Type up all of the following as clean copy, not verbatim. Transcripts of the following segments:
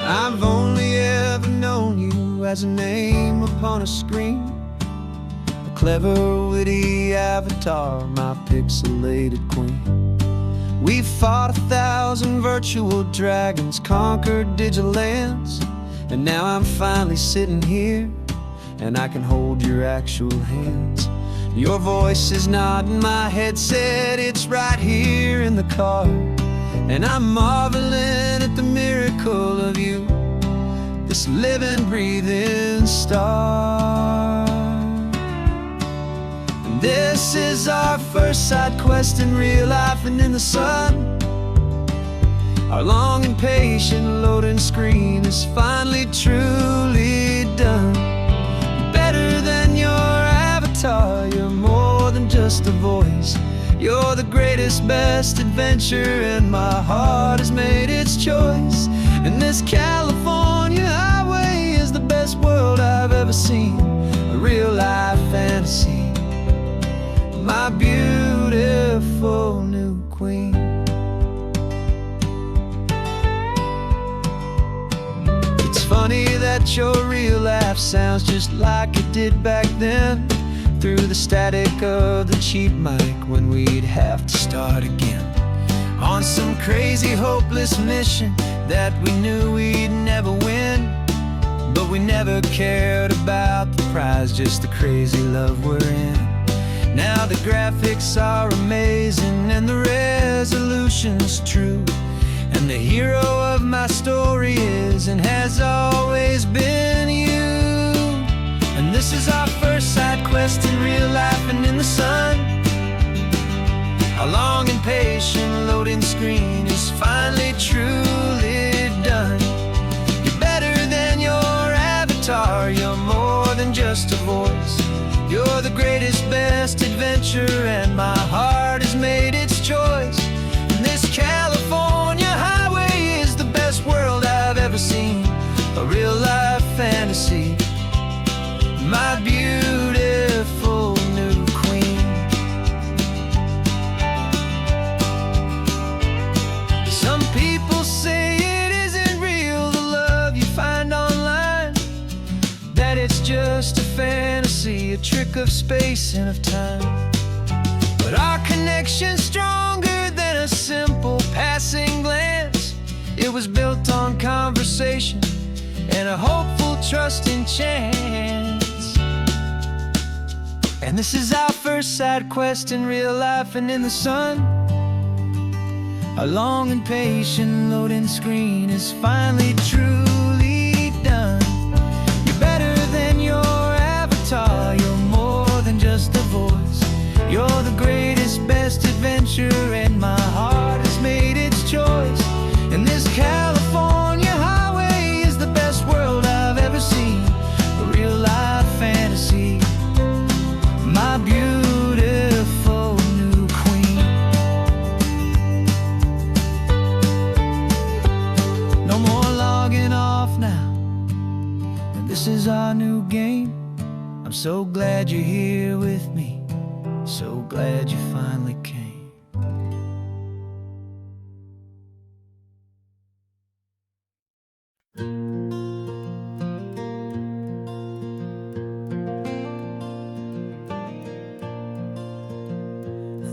I've only ever known you as a name upon a screen, a clever, witty avatar, my pixelated queen. We've fought 1,000 virtual dragons, conquered digital lands, and now I'm finally sitting here, and I can hold your actual hands. Your voice is not in my headset, it's right here in the car, and I'm marveling at the miracle of you, this living, breathing star. And this is our first side quest in real life and in the sun. Our long and patient loading screen is finally truly done. Better than your avatar, you're more than just a voice. You're the greatest, best adventure, and my heart has made its choice. And this California highway is the best world I've ever seen, a real-life fantasy, my beautiful new queen. It's funny that your real life sounds just like it did back then, through the static of the cheap mic when we'd have to start again, on some crazy hopeless mission that we knew we'd never win. But we never cared about the prize, just the crazy love we're in. Now the graphics are amazing and the resolution's true, and the hero of my story is and has always been you. And this is our first side quest in real life and in the sun. Our long and patient loading screen is finally truly done. You're better than your avatar, you're more than just a voice. You're the greatest, best adventure, and my heart has made its choice. And this California highway is the best world I've ever seen, a real-life fantasy, my beautiful new queen. Some people say it isn't real, the love you find online, that it's just a fantasy, a trick of space and of time. But our connection's stronger than a simple passing glance. It was built on conversation and a hopeful, trusting chance. And this is our first side quest in real life and in the sun. Our long and patient loading screen is finally truly done. You're better than your avatar, you're more than just a voice. You're the greatest, best adventure, and my heart has made its choice. And this California highway is the best world I've ever seen, a real-life fantasy, my beautiful new queen. No more logging off now, and this is our new game. I'm so glad you're here with me, so glad you finally came.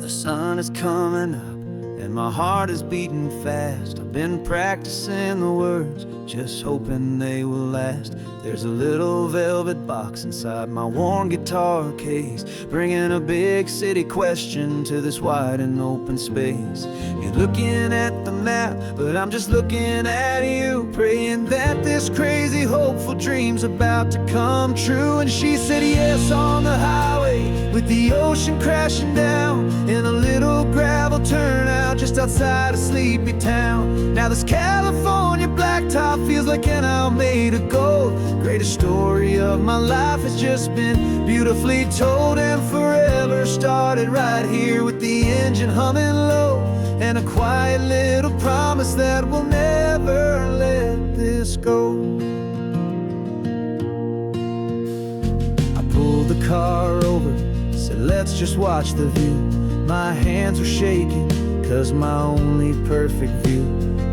The sun is coming up and my heart is beating fast. I've been practicing the words, just hoping they will last. There's a little velvet box inside my worn guitar case, bringing a big city question to this wide and open space. You're looking at the map, but I'm just looking at you, praying that this crazy hopeful dream's about to come true. And she said yes on the highway, with the ocean crashing down, in a little gravel turnout just outside a sleepy town. Now this California blacktop feels like an hour made of gold. Greatest story of my life has just been beautifully told, and forever started right here with the engine humming low, and a quiet little promise that we'll never let this go. I pulled the car over, said let's just watch the view. My hands were shaking, cause my only perfect view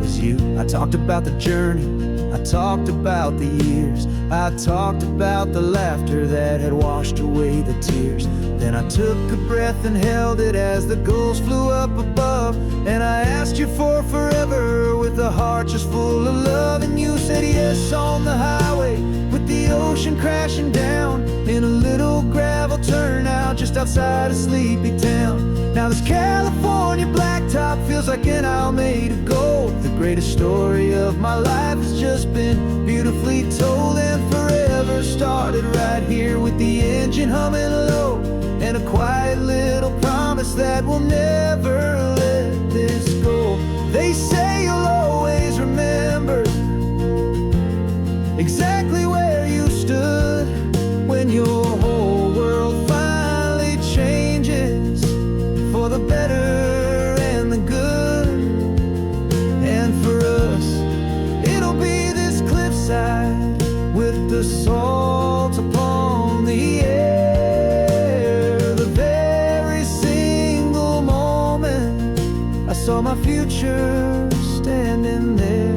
was you. I talked about the journey I talked about the years, I talked about the laughter that had washed away the tears. Then I took a breath and held it as the gulls flew up above. And I asked you for forever with a heart just full of love. And you said yes on the highway with the ocean crashing down in a little gravel turnout just outside of Sleepy Town. Now this California blacktop feels like an isle made of gold. The greatest story of my life has just been beautifully told, and forever started right here with the engine humming low, and a quiet little promise that we'll never let this go. They say you'll always remember exactly where you stood when your whole world finally changes for the better and the good. And for us, it'll be this cliffside with the salt upon the air. The very single moment I saw my future standing there.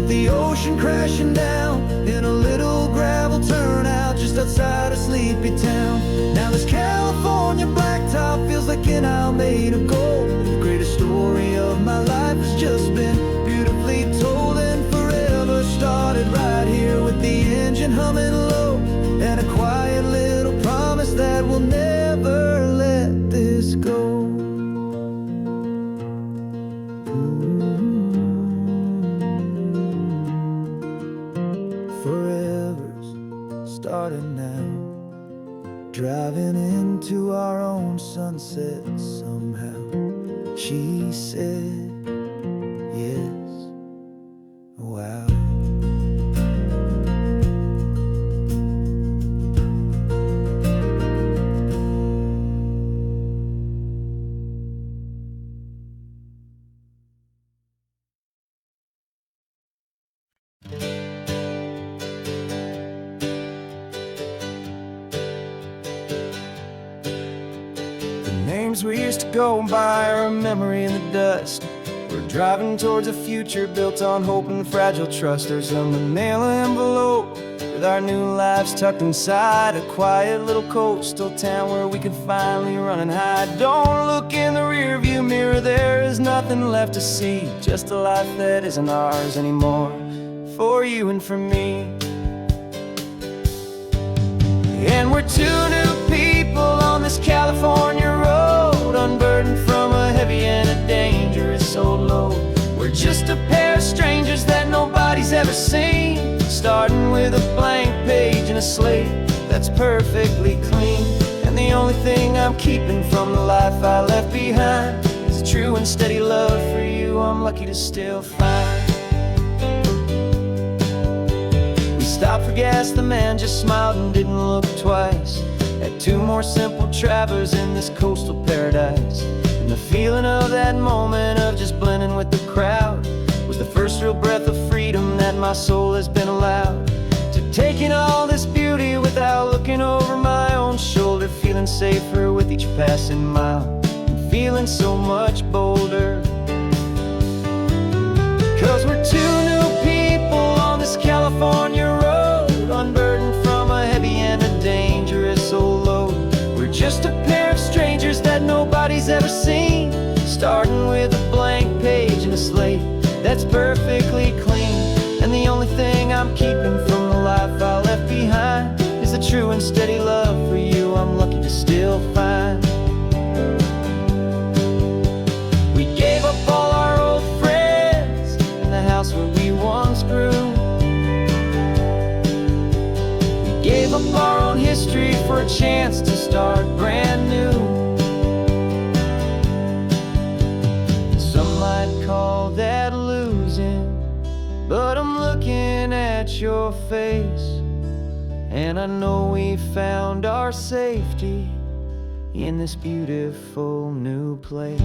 The ocean crashing down in a little gravel turnout just outside of Sleepy Town. Now this California blacktop feels like an isle made of gold. The greatest story of my life has just been beautifully told, and forever started right here with the engine humming low, and a quiet little promise that we'll never let this go. Starting now, driving into our own sunset somehow. She said yes, wow. Names we used to go by are a memory in the dust. We're driving towards a future built on hope and fragile trust. There's a manila envelope with our new lives tucked inside, a quiet little coastal town where we can finally run and hide. Don't look in the rearview mirror, there is nothing left to see, just a life that isn't ours anymore, for you and for me. And we're two new people on this California road, unburdened from a heavy and a dangerous old load. We're just a pair of strangers that nobody's ever seen, starting with a blank page and a slate that's perfectly clean. And the only thing I'm keeping from the life I left behind is a true and steady love for you I'm lucky to still find. Stopped for gas, the man just smiled and didn't look twice. Had two more simple travelers in this coastal paradise. And the feeling of that moment of just blending with the crowd was the first real breath of freedom that my soul has been allowed to take in all this beauty without looking over my own shoulder, feeling safer with each passing mile and feeling so much bolder. 'Cause we're two new people on this California road, unburdened from a heavy and a dangerous old load. We're just a pair of strangers that nobody's ever seen, starting with a blank page and a slate that's perfectly clean. And the only thing I'm keeping from the life I left behind is the true and steady love for you I'm lucky to still find. We gave up all our old friends in the house where we once grew. Gave up our own history for a chance to start brand new. Some might call that losing, but I'm looking at your face, and I know we found our safety in this beautiful new place.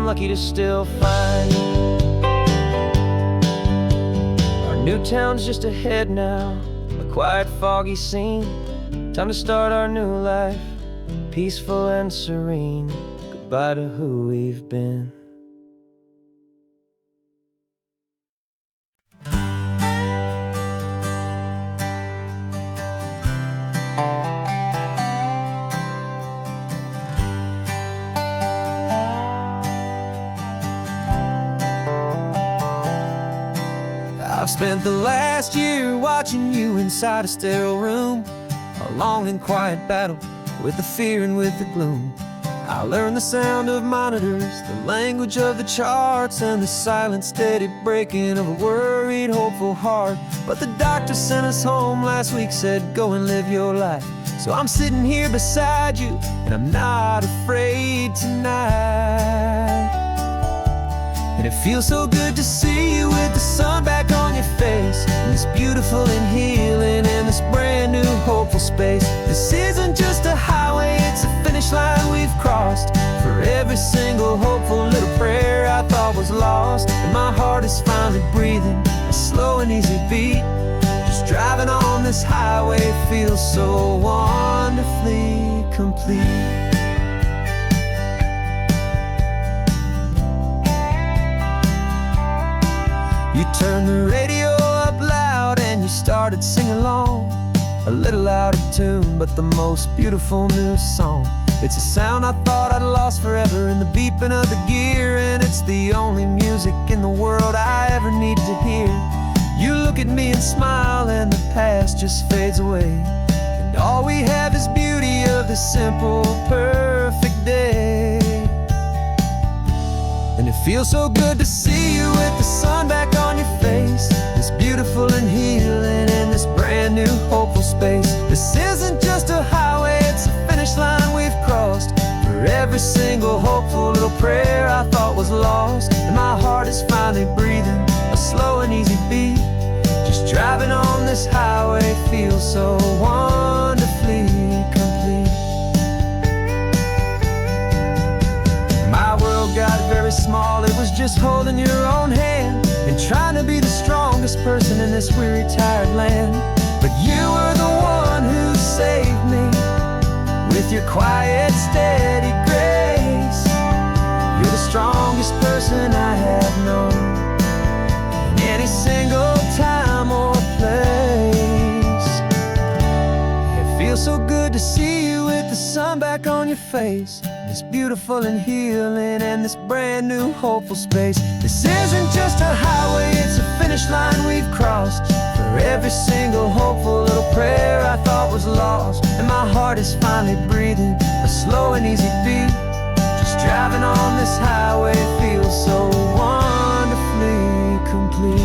I'm lucky to still find you. Our new town's just ahead now, a quiet, foggy scene. Time to start our new life, peaceful and serene. Goodbye to who we've been. I've spent the last year watching you inside a sterile room, a long and quiet battle with the fear and with the gloom. I learned the sound of monitors, the language of the charts, and the silent, steady breaking of a worried, hopeful heart. But the doctor sent us home last week, said go and live your life. So I'm sitting here beside you, and I'm not afraid tonight. And it feels so good to see you with the sun back on your face, and this beautiful and healing in this brand new hopeful space. This isn't just a highway, it's a finish line we've crossed. For every single hopeful little prayer I thought was lost, and my heart is finally breathing a slow and easy beat. Just driving on this highway feels so wonderfully complete. You turned the radio up loud and you started singing along, a little out of tune, but the most beautiful new song. It's a sound I thought I'd lost forever in the beeping of the gear, and it's the only music in the world I ever need to hear. You look at me and smile, and the past just fades away, and all we have is beauty of this simple, perfect day. And it feels so good to see you with the sun back on your face, this beautiful and healing in this brand new hopeful space. This isn't just a highway, it's a finish line we've crossed. For every single hopeful little prayer I thought was lost, and my heart is finally breathing a slow and easy beat. Just driving on this highway feels so wonderfully complete. My world got very small, it was just holding your own hand and trying to be the strongest person in this weary, tired land. But you were the one who saved me with your quiet, steady grace. You're the strongest person I have known in any single time or place. It feels so good to see you with the sun back on your face, this beautiful and healing and this brand new hopeful space. This isn't just a highway, it's a finish line we've crossed. For every single hopeful little prayer I thought was lost, and my heart is finally breathing a slow and easy beat. Just driving on this highway feels so wonderfully complete.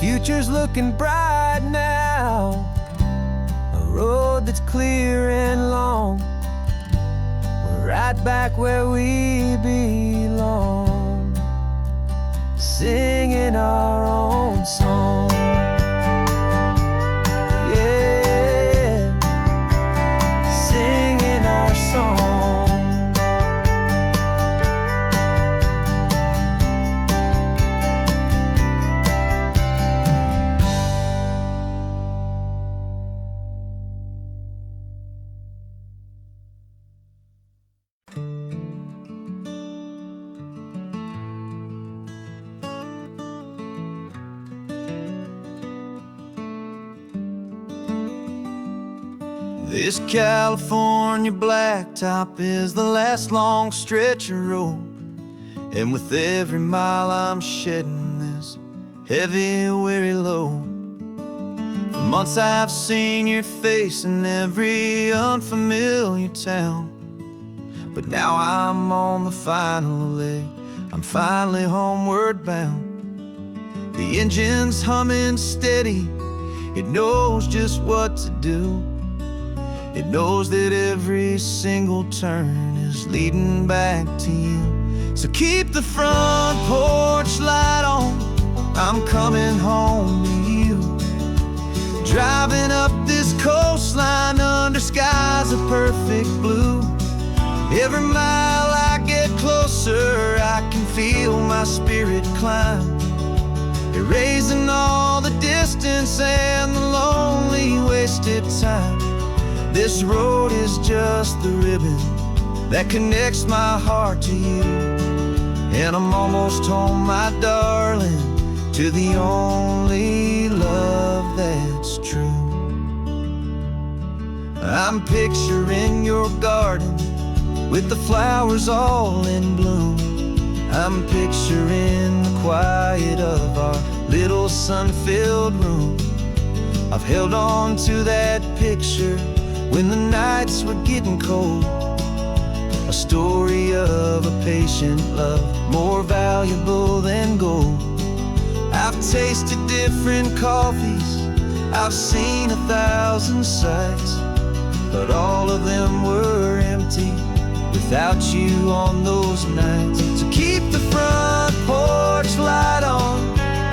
Future's looking bright now, a road that's clear and long. We're right back where we belong, singing our own song. Yeah, singing our song. This California blacktop is the last long stretch of road, and with every mile I'm shedding this heavy, weary load. For months I've seen your face in every unfamiliar town, but now I'm on the final leg, I'm finally homeward bound. The engine's humming steady, it knows just what to do. It knows that every single turn is leading back to you. So keep the front porch light on, I'm coming home to you. Driving up a perfect blue. Every mile I get closer, I can feel my spirit climb, erasing all the distance and the lonely wasted time. This road is just the ribbon that connects my heart to you, and I'm almost home, my darling, to the only love that's true. I'm picturing your garden with the flowers all in bloom. I'm picturing the quiet of our little sun-filled room. I've held on to that picture when the nights were getting cold. A story of a patient love, more valuable than gold. I've tasted different coffees, I've seen 1,000 sights, but all of them were empty without you on those nights. So keep the front porch light on,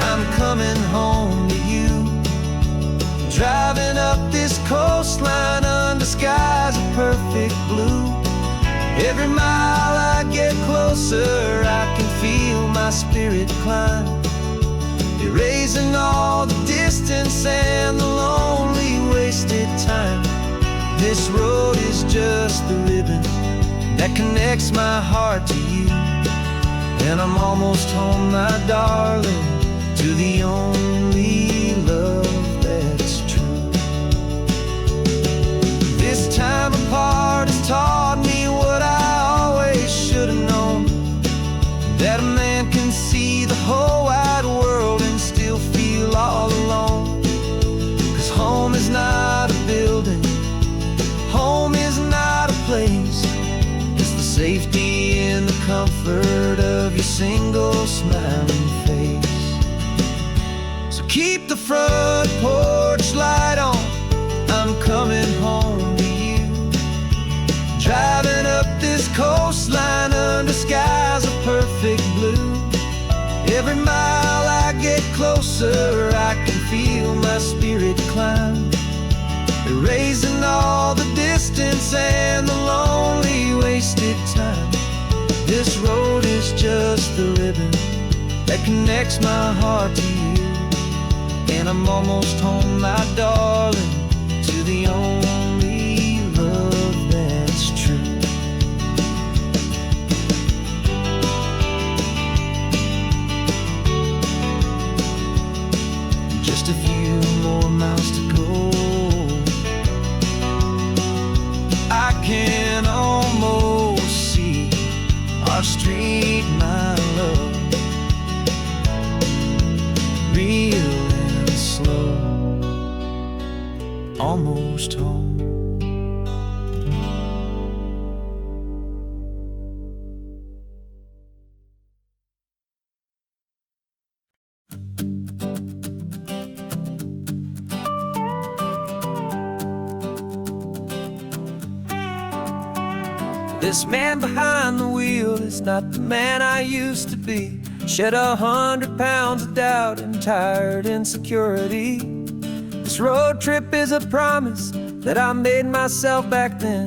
I'm coming home to you. Driving up this coastline under skies of perfect blue. Every mile I get closer, I can feel my spirit climb, erasing all the distance and the lonely wasted time. This road is just the ribbon that connects my heart to you, and I'm almost home, my darling, to the only love that's true. This time apart has taught me what I always should have known, that a man can see the whole wide world and still feel all alone. 'Cause home is not a building, home is not a place, it's the safety and the comfort of your single smiling face. So keep the front porch light on, I'm coming home to you. Driving up this coastline under skies of perfect blue. Every mile I get closer, I can feel my spirit climb, erasing all the distance and the lonely wasted time. This road is just the ribbon that connects my heart to you, and I'm almost home, my darling, to the only love that's true. Just a few more miles to go, I can almost see our street, my love, real and slow, almost home. This man behind the wheel is not the man I used to be. Shed 100 pounds of doubt and tired insecurity. This road trip is a promise that I made myself back then,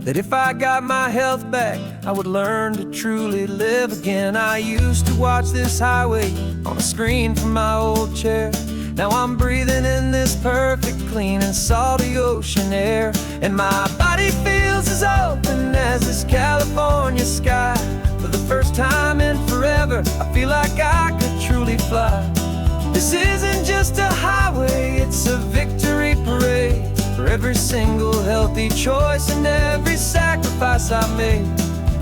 that if I got my health back, I would learn to truly live again. I used to watch this highway on a screen from my old chair. Now I'm breathing in this perfect, clean and salty ocean air, and my body feels as open as this California sky. For the first time in forever, I feel like I could truly fly. This isn't just a highway, it's a victory parade for every single healthy choice and every sacrifice I made.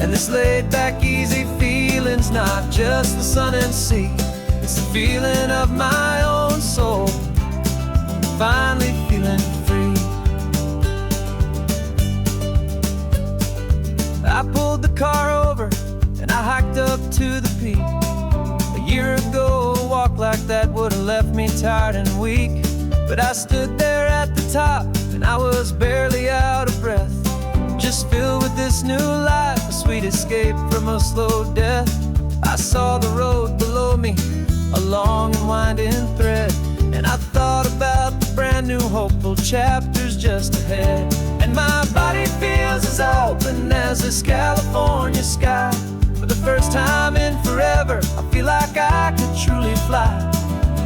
And this laid back, easy feeling's not just the sun and sea, it's the feeling of my own soul, finally feeling free. I pulled the car over and I hiked up to the peak. A year ago, a walk like that would have left me tired and weak, but I stood there at the top and I was barely out of breath, just filled with this new life, a sweet escape from a slow death. I saw the road below me, a long and winding thread, and I thought about the brand new hopeful chapters just ahead. And my body feels as open as this California sky. For the first time in forever, I feel like I could truly fly.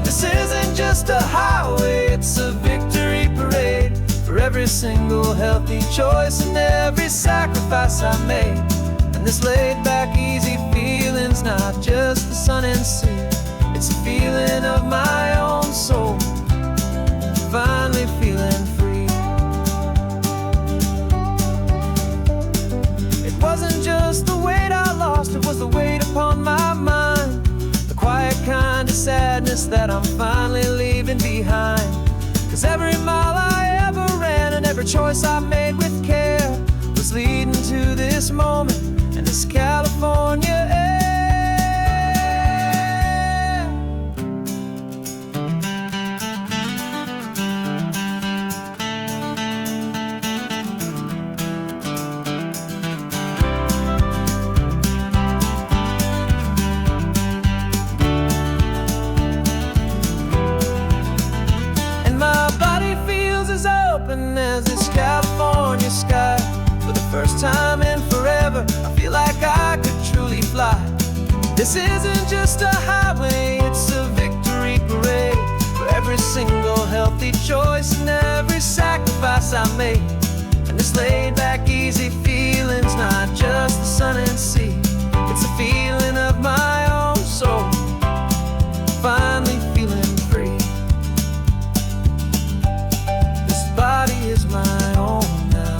This isn't just a highway, it's a victory parade. For every single healthy choice and every sacrifice I made. And this laid back easy feeling's not just the sun and sea. It's a feeling of my own soul, finally feeling free. It wasn't just the weight I lost, it was the weight upon my mind. The quiet kind of sadness that I'm finally leaving behind. 'Cause every mile I ever ran and every choice I made with care was leading to this moment and this California air. As this California sky. For the first time in forever, I feel like I could truly fly. This isn't just a highway, it's a victory parade. For every single healthy choice and every sacrifice I made. And this laid back easy feeling's not just the sun and sea. It's a feeling of my own soul, finally feeling free. Body is my own now.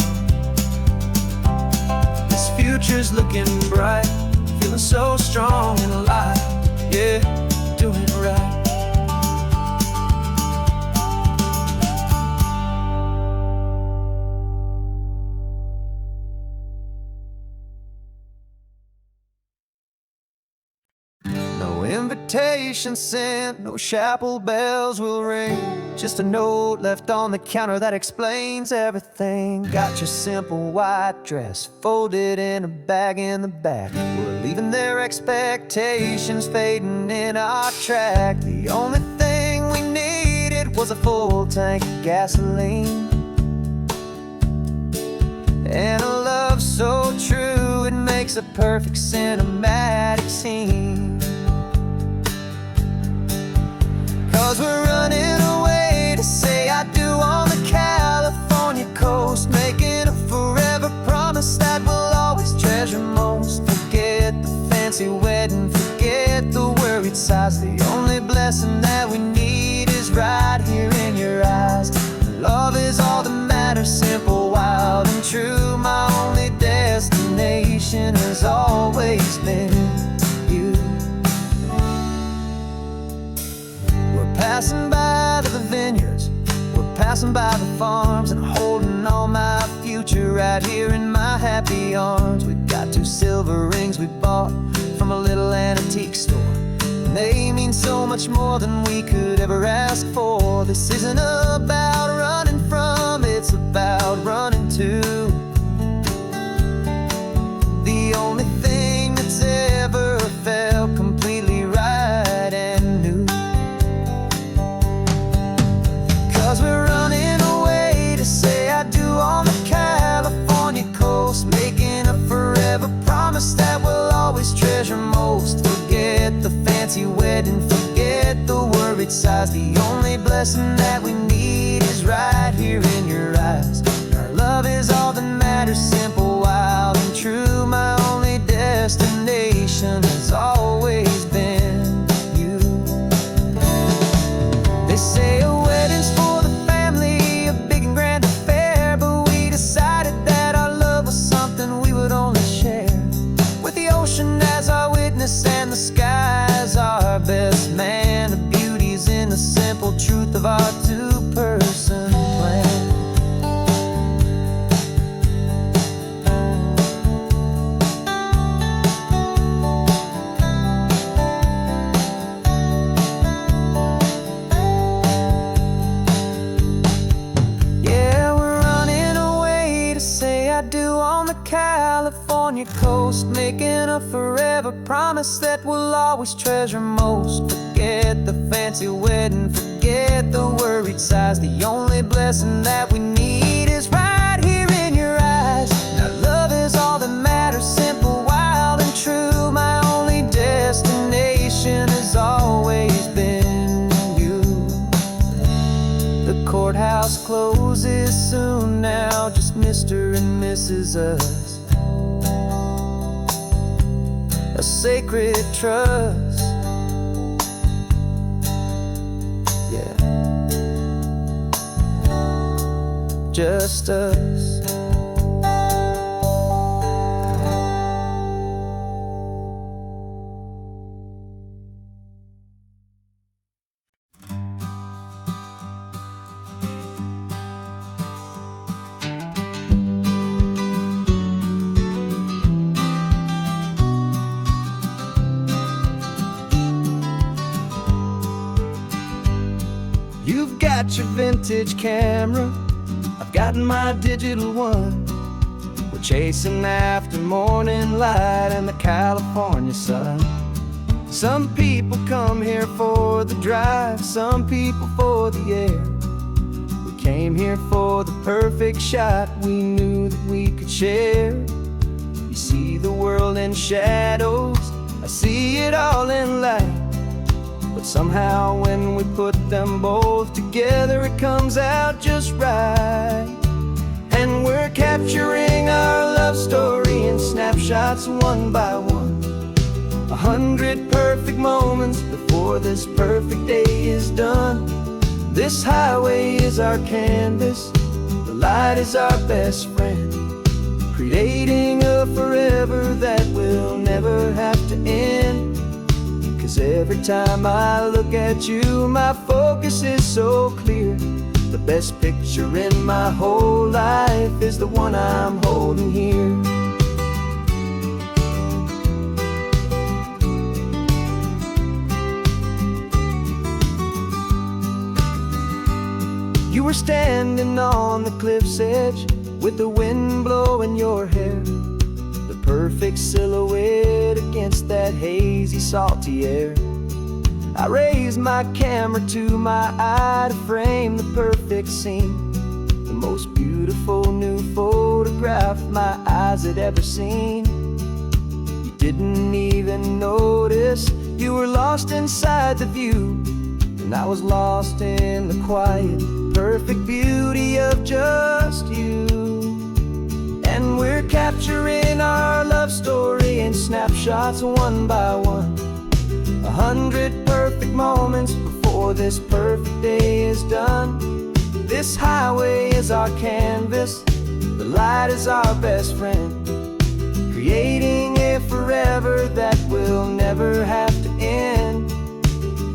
This future's looking bright, feeling so strong and alive. Yeah, doing it right. No invitation sent, no chapel bells will ring. Just a note left on the counter that explains everything. Got your simple white dress folded in a bag in the back. We're leaving their expectations fading in our track. The only thing we needed was a full tank of gasoline and a love so true it makes a perfect cinematic scene. 'Cause we're running away to say I do on the California coast, making a forever promise that we'll always treasure most. Forget the fancy wedding, forget the worried sighs. The only blessing that we need is right here in your eyes. Love is all that matters, simple, wild and true. My only destination has always been you. Passing by the vineyards, we're passing by the farms, and holding all my future right here in my happy arms. We've got 2 silver rings we bought from a little antique store, and they mean so much more than we could ever ask for. This isn't about running from, it's about running to. The only thing that's ever felt completely right and new. 'Cause we're running away to say I do on the California coast, making a forever promise that we'll always treasure most. Forget the fancy wedding, forget the worried sighs. The only blessing that we need is right here in your eyes. Our love is all that matters, simple, wild and true. My only destination has always been you. They say a wedding's for the family, a big and grand affair, but we decided that our love was something we would only share. With the ocean as our witness and the sky as our best man. The beauty's in the simple truth of our 2-person plan. California coast, making a forever promise that we'll always treasure most. Forget the fancy wedding, forget forget the worried sighs. The only blessing that we need is right here in your eyes. Now love is all that matters, simple, wild, and true. My only destination has always been you. The courthouse closes soon now, just Mr. and Mrs. Us. A sacred trust. Yeah, just us. You've got your vintage camera, I've got my digital one. We're chasing after morning light and the California sun. Some people come here for the drive, some people for the air. We came here for the perfect shot we knew that we could share. You see the world in shadows, I see it all in light. But somehow when we put them both together, it comes out just right. And we're capturing our love story in snapshots one by one. 100 perfect moments before this perfect day is done. This highway is our canvas, the light is our best friend, creating a forever that will never have to end. 'Cause every time I look at you, my focus is so clear. The best picture in my whole life is the one I'm holding here. You were standing on the cliff's edge with the wind blowing your hair, the perfect silhouette against that hazy, salty air. I raised my camera to my eye to frame the perfect scene, the most beautiful new photograph my eyes had ever seen. You didn't even notice, you were lost inside the view, and I was lost in the quiet, perfect beauty of just you. And we're capturing our love story in snapshots one by one. 100 perfect moments before this perfect day is done. This highway is our canvas, the light is our best friend, creating a forever that will never have to end.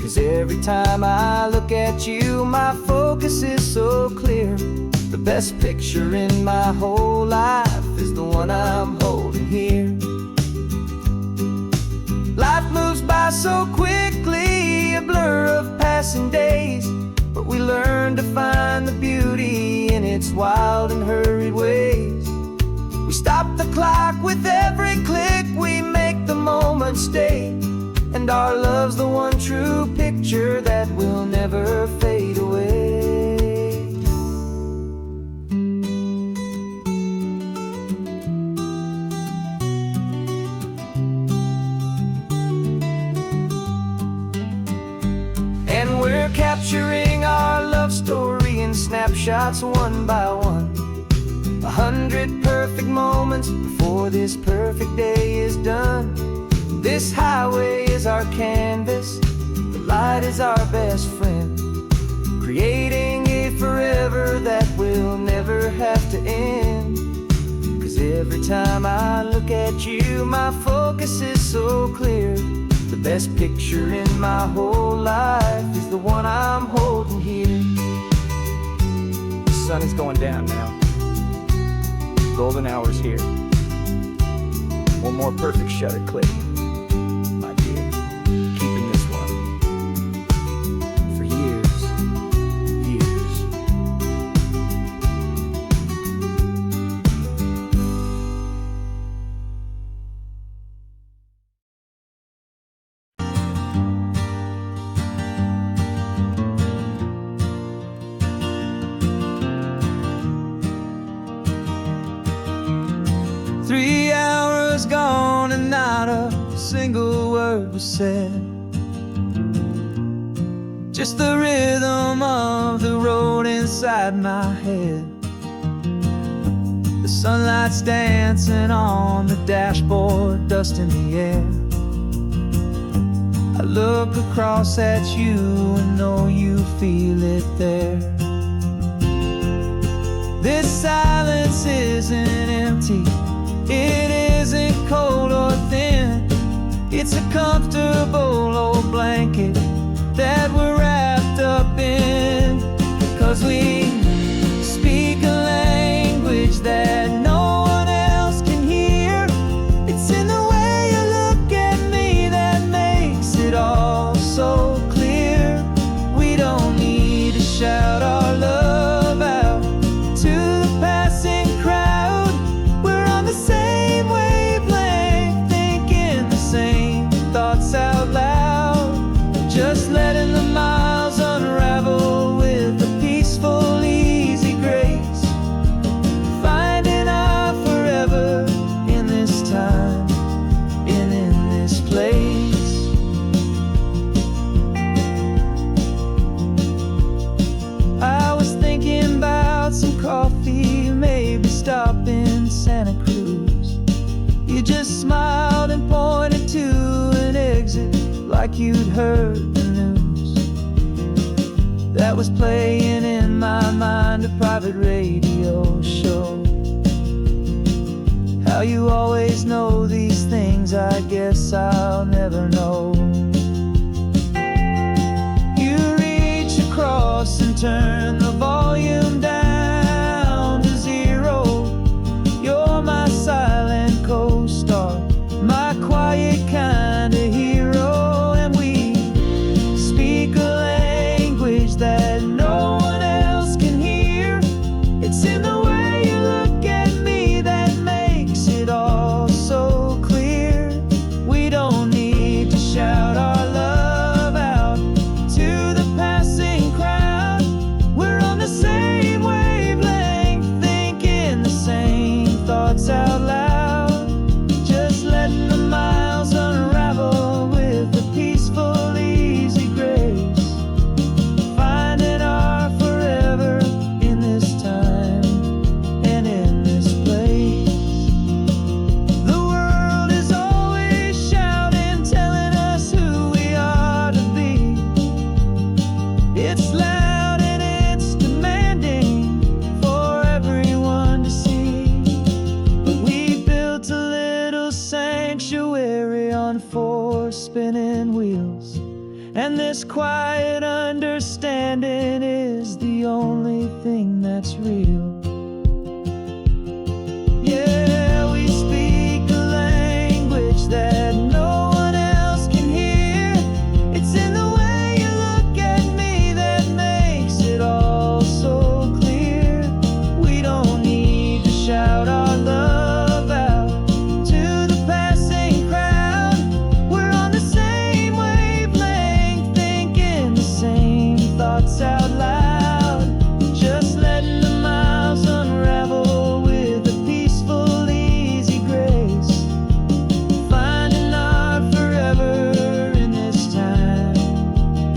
'Cause every time I look at you, my focus is so clear. The best picture in my whole life is the one I'm holding here. Life moves by so quickly, a blur of passing days, but we learn to find the beauty in its wild and hurried ways. We stop the clock with every click, we make the moment stay, and our love's the one true picture that will never fade away. And we're capturing our love story in snapshots one by one. 100 perfect moments before this perfect day is done. This highway is our canvas, the light is our best friend, creating a forever that will never have to end. 'Cause every time I look at you, my focus is so clear. The best picture in my whole life is the one I'm holding here. The sun is going down now. Golden hour's here. One more perfect shutter click, my dear. Keeping this one for years, years. 3 hours gone and not a single word was said. Just the rhythm of the road inside my head. The sunlight's dancing on the dashboard, dust in the air. I look across at you and know you feel it there. This silence isn't empty, it isn't cold or thin. It's a comfortable old blanket that we're wrapped up in. 'Cause we speak a language that no one else can hear. It's in the way you look at me that makes it all so clear. We don't need to shout our love out to the passing crowd. We're on the same wavelength, thinking the same thoughts out loud. Just letting the miles unravel with a peaceful, easy grace. Finding our forever in this time and in this place. I was thinking about some coffee, maybe stop in Santa Cruz. You just smiled and pointed to an exit like you'd heard the news. That was playing in my mind, a private radio show. How you always know these things, I guess I'll never know. You reach across and turn the volume down to 0. You're my silent co-star, my quiet kind of hero. And we speak a language that no one else can hear. It's in the way you look at me that makes it all so clear. We don't need to shout our love out to the passing crowd. We're on the same wavelength, thinking the same thoughts out loud. Just letting the miles unravel with a peaceful, easy grace. Finding our forever in this time and in this place. The world is always shouting, telling us who we are to be. It's loud and it's demanding for everyone to see. But we built a little sanctuary on 4 spinning wheels, and this quiet understanding is the only thing that's real. Yeah, we speak a language that no one else can hear. It's in the way you look at me that makes it all so clear. We don't need to shout our love out to the passing crowd. We're on the same wavelength, thinking the same thoughts out loud. Just letting the miles unravel with a peaceful, easy grace. Finding our forever in this time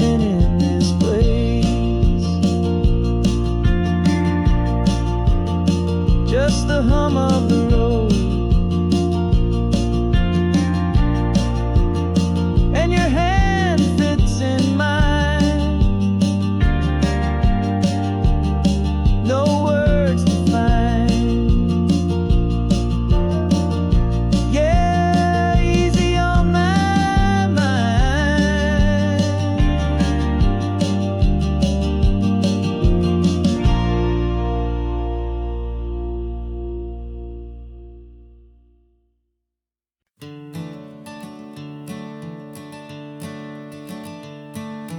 and in this place. Just the hum of the road and your hand fits in mine. No words to find. Yeah, easy on my mind.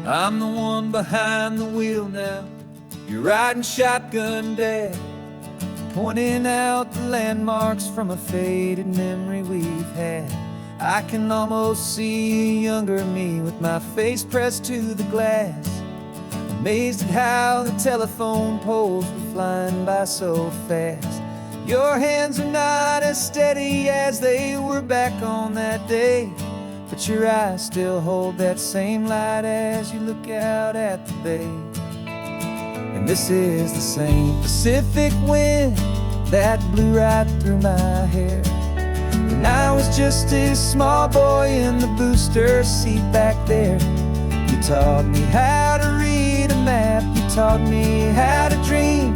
I'm the one behind the wheel now. You're riding shotgun, Dad, pointing out the landmarks from a faded memory we've had. I can almost see a younger me with my face pressed to the glass, amazed at how the telephone poles were flying by so fast. Your hands are not as steady as they were back on that day, but your eyes still hold that same light as you look out at the bay. And this is the same Pacific wind that blew right through my hair when I was just a small boy in the booster seat back there. You taught me how to read a map, you taught me how to dream,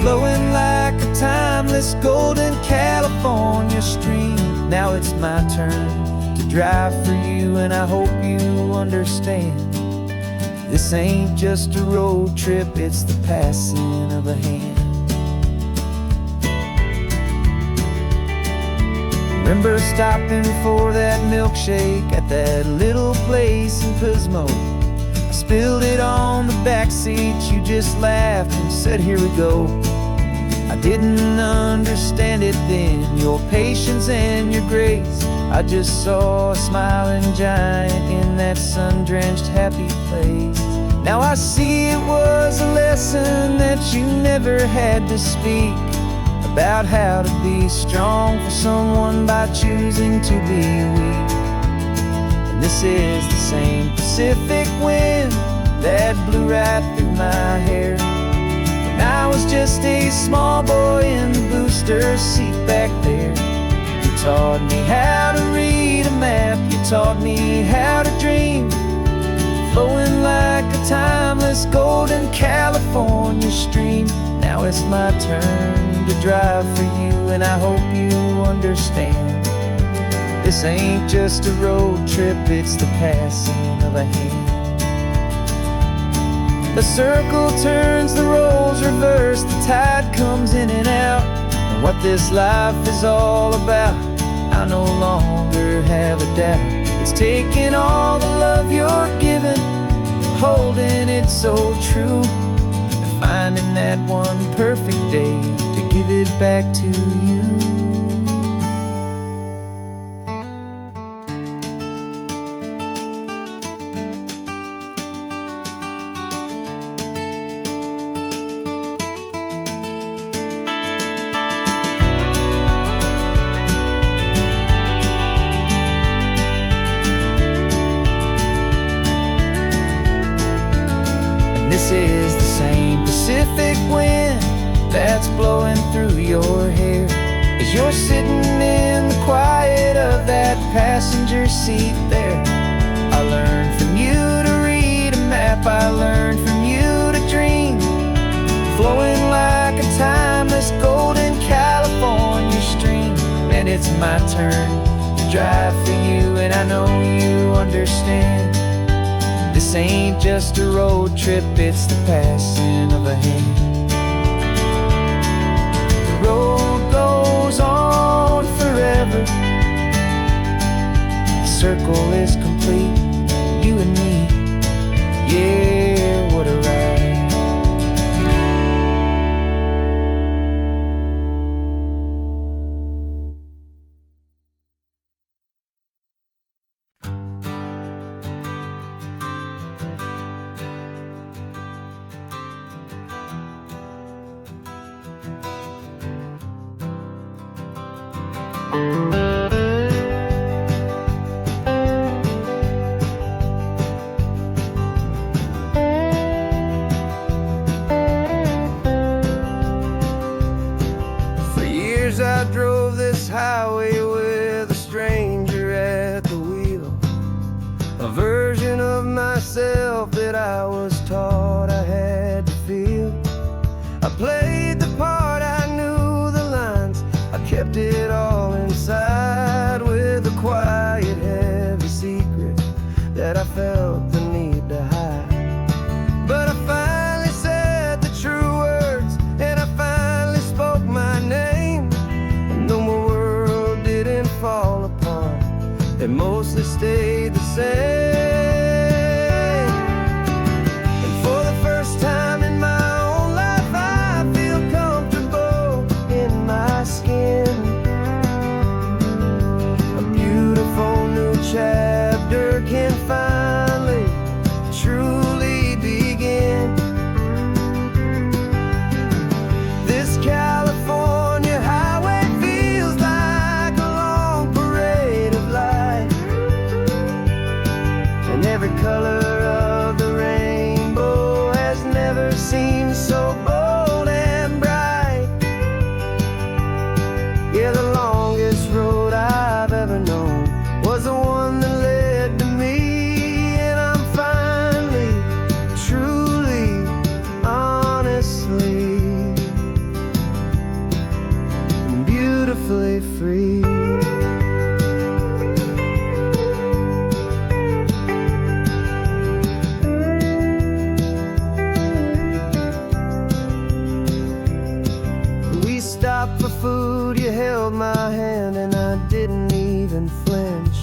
flowing like a timeless golden California stream. Now it's my turn to drive for you, and I hope you understand. This ain't just a road trip, it's the passing of a hand. Remember stopping for that milkshake at that little place in Pismo? I spilled it on the back seat, you just laughed and said, here we go. I didn't understand it then, your patience and your grace. I just saw a smiling giant in that sun-drenched happy place. Now I see it was a lesson that you never had to speak, about how to be strong for someone by choosing to be weak. And this is the same Pacific wind that blew right through my hair when I was just a small boy in the booster seat back there. You taught me how to read a map, you taught me how to dream, flowing like a timeless golden California stream. Now it's my turn to drive for you, and I hope you understand. This ain't just a road trip, it's the passing of a hand. The circle turns, the roles reverse, the tide comes in and out. And what this life is all about, I no longer have a doubt. It's taking all the love you're giving, holding it so true, and finding that one perfect day to give it back to you. This is the same Pacific wind that's blowing through your hair as you're sitting in the quiet of that passenger seat there. I learned from you to read a map, I learned from you to dream, flowing like a timeless golden California stream. And it's my turn to drive for you, and I know you understand. This ain't just a road trip, it's the passing of a hand. The road goes on forever, the circle is complete, you and me, yeah, what a ride. For years I drove this highway with a stranger at the wheel, a version of myself that I was taught I had to feel. I played the part, I knew the lines, I kept it all inside with a quiet, heavy secret that I felt the need to hide. But I finally said the true words, and I finally spoke my name, and though my world didn't fall apart, it mostly stayed the same. And for the first We stopped for food, you held my hand, and I didn't even flinch.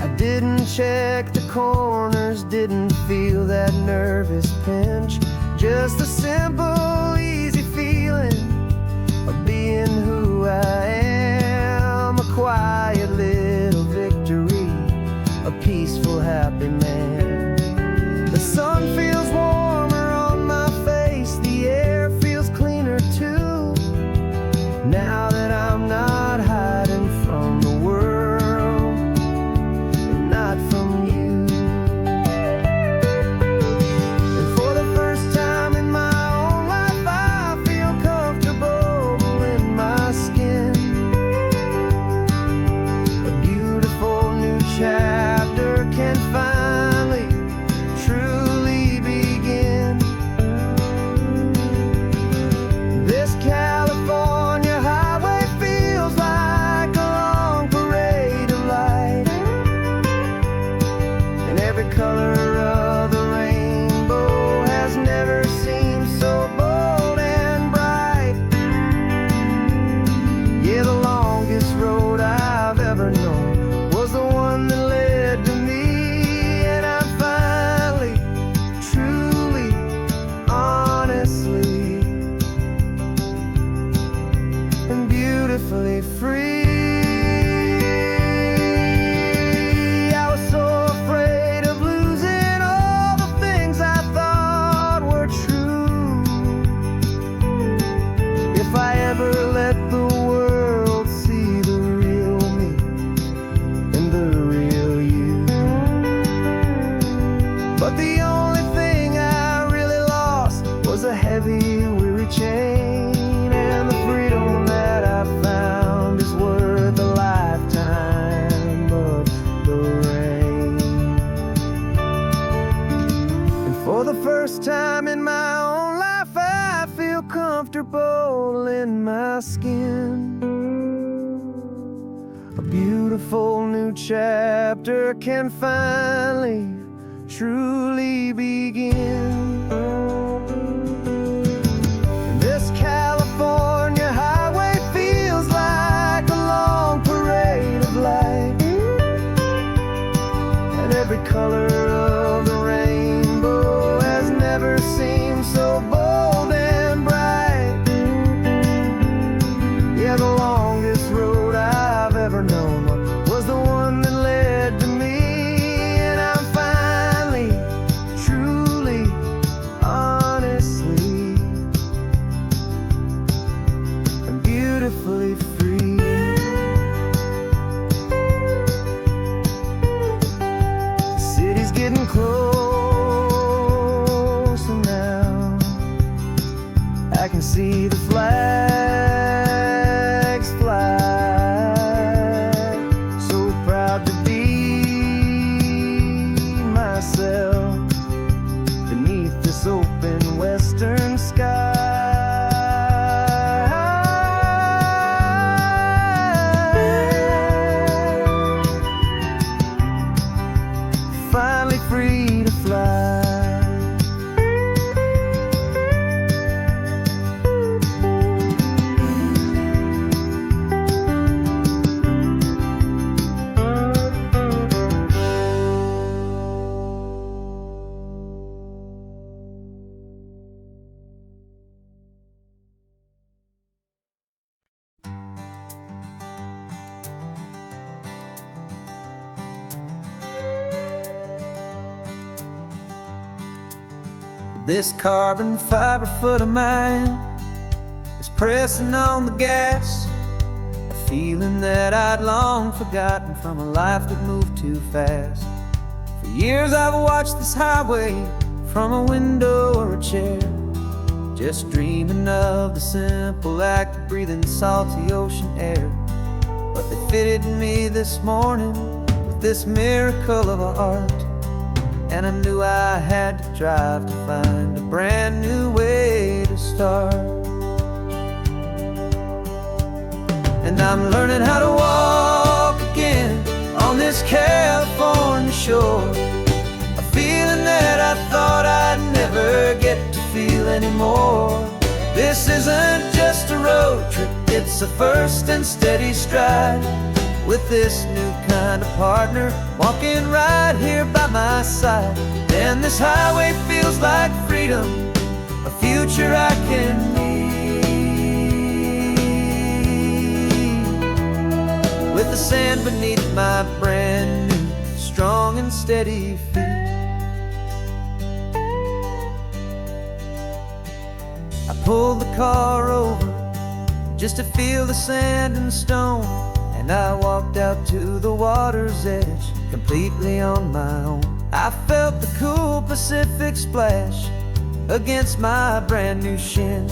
I didn't check the corners, didn't feel that nervous pinch. Just a simple, easy feeling of being who I am. A quiet little victory, a peaceful, happy man. The sun feels warmer on my face, the air feels cleaner too. Now that I'm not hiding from the world, and not from you. And for the first time in my own life, I feel comfortable in my skin. A beautiful new chapter can finally, truly begin. This California highway feels like a long parade of light, and every color of the rainbow has never seemed so bold and bright. Yeah, the longest road I've ever known was the one that led to me, and I'm finally, truly, honestly, and beautifully free. I was so afraid of losing all the things I thought were true. If I ever let the world see the real me and the real you. But the only thing I really lost was a heavy, weary chain, and the freedom that I found is worth a lifetime of the rain. And for the first time in my own life, I feel comfortable in my skin. A beautiful new chapter can finally, truly begin. This California highway feels like a long parade of light, and every color of the rainbow has never seemed so bold and bright. Yeah, the longest road I've ever known was the one that led to me, and I'm finally, truly, honestly, and beautifully free. The city's getting closer now. I can see the flags fly. So proud to be myself beneath this open western sky. Finally free to fly. This carbon fiber foot of mine is pressing on the gas, a feeling that I'd long forgotten from a life that moved too fast. For years I've watched this highway from a window or a chair, just dreaming of the simple act of breathing salty ocean air. But they fitted me this morning with this miracle of art, and I knew I had to drive to find a brand new way to start. And I'm learning how to walk again on this California shore, a feeling that I thought I'd never get to feel anymore. This isn't just a It's a first and steady stride with this new kind of partner, walking right here by my side. And this highway feels like freedom, a future I can need. With the sand beneath my brand new, strong and steady feet. I pulled the car over just to feel the sand and stone, and I walked out to the water's edge, completely on my own. I felt the cool Pacific splash against my brand new shin,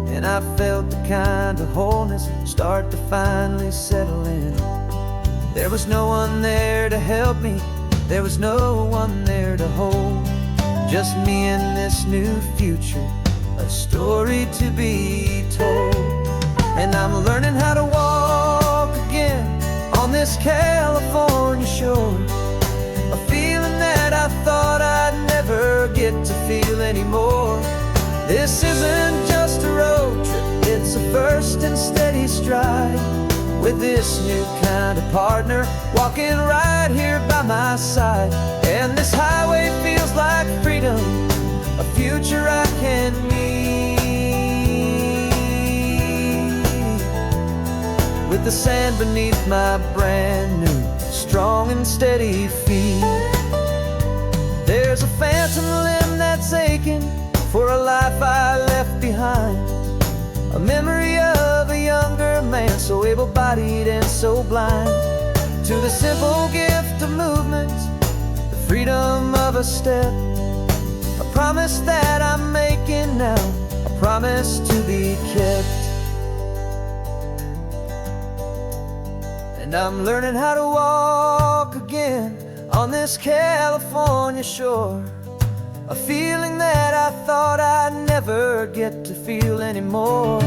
and I felt the kind of wholeness start to finally settle in. There was no one there to help me, there was no one there to hold, just me and this new future, a story to be told. And I'm learning how to walk again on this California shore, a feeling that I thought I'd never get to feel anymore. This isn't just a road trip, it's a first and steady stride with this new kind of partner, walking right here by my side. And this highway feels like freedom, a future I can need. With the sand beneath my brand new, strong and steady feet. There's a phantom limb that's aching for a life I left behind, a memory of a younger man, so able-bodied and so blind, to the simple gift of movement, the freedom of a step, a promise that I'm making now, a promise to be kept. And I'm learning how to walk again on this California shore, a feeling that I thought I'd never get to feel anymore.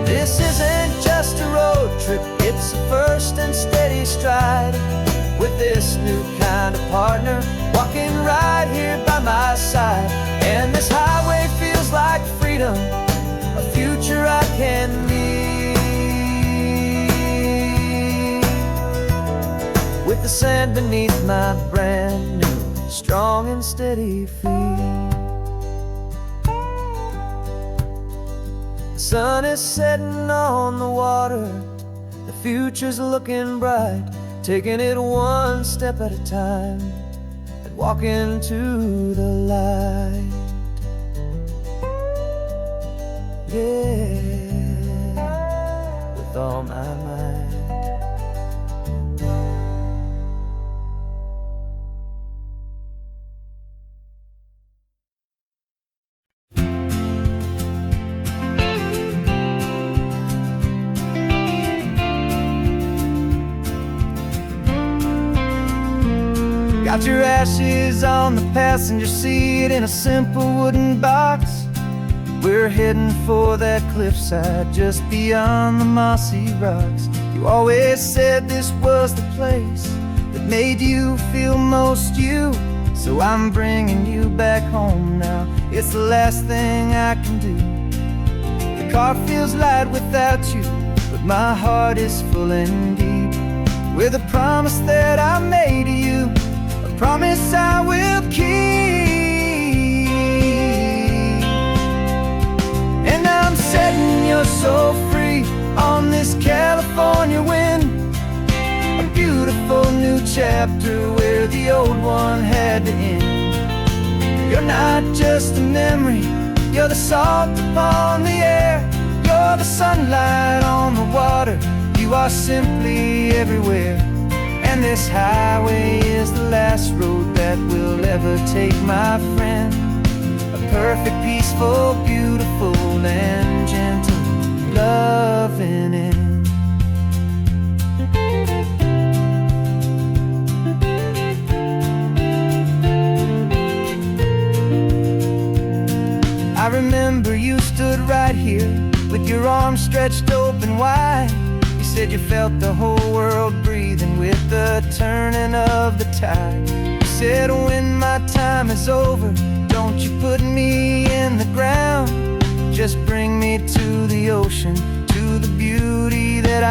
This isn't just a road trip, it's a first and steady stride with this new kind of partner, walking right here by my side. And this highway feels like freedom, a future I can need. With the sand beneath my brand new, strong and steady feet. The sun is setting on the water, the future's looking bright, taking it one step at a time and walking to the light. Yeah, with all my might. Got your ashes on the passenger seat in a simple wooden box. We're heading for that cliffside just beyond the mossy rocks. You always said this was the place that made you feel most you, so I'm bringing you back home now. It's the last thing I can do. The car feels light without you, but my heart is full and deep with a promise that I made to you, promise I will keep. And I'm setting your soul free on this California wind, a beautiful new chapter where the old one had to end. You're not just a memory, you're the salt upon the air, you're the sunlight on the water, you are simply everywhere. And this highway is the last road that we'll ever take, my friend. A perfect, peaceful, beautiful, and gentle loving end. I remember you stood right here with your arms stretched open wide. You said you felt the whole world breathing with the turning of the tide. You said when my time is over, don't you put me in the ground, just bring me to the ocean, to the beauty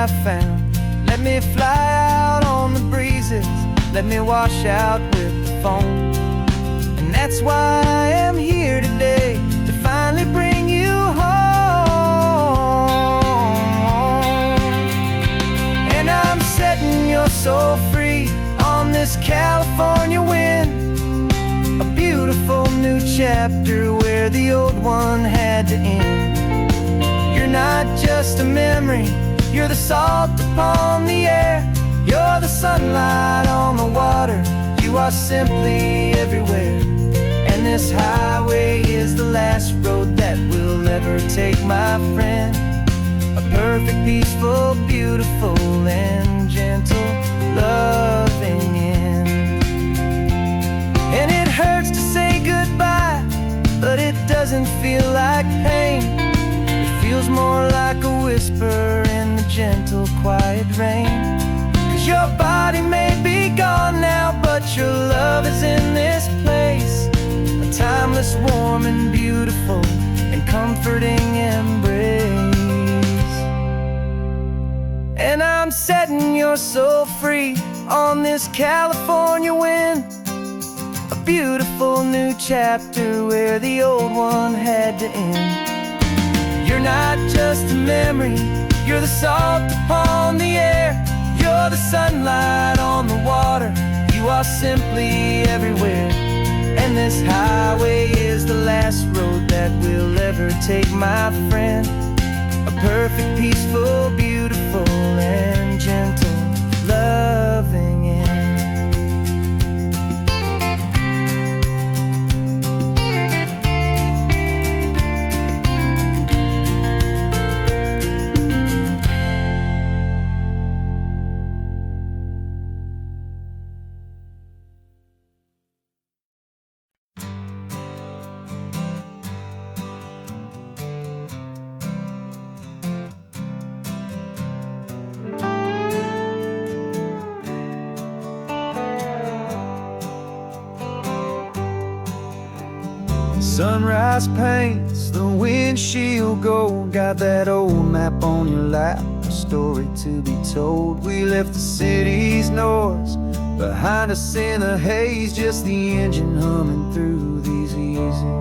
I found. Let me fly out on the breezes, let me wash out with the foam. And that's why I am here today, to finally bring you home. And I'm setting your soul free on this California wind, a beautiful new chapter where the old one had to end. You're not just a memory, you're the salt upon the air, you're the sunlight on the water, you are simply everywhere. And this highway is the last road that we'll ever take, my friend. A perfect, peaceful, beautiful, and gentle, loving end. And it hurts to say goodbye, but it doesn't feel like pain. It feels more like a whisper in the gentle, quiet rain. 'Cause your body may be gone now, but your love is in this place, a timeless, warm, and beautiful, and comforting embrace. And I'm setting your soul free on this California wind, a beautiful new chapter where the old one had to end. You're not just a memory, you're the salt upon the air, you're the sunlight on the water, you are simply everywhere. And this highway is the last road that we'll ever take, my friend. A perfect, peaceful, beautiful, and gentle, loving end. Sunrise paints the windshield gold, got that old map on your lap, a story to be told. We left the city's noise behind us in the haze, just the engine humming through these easy,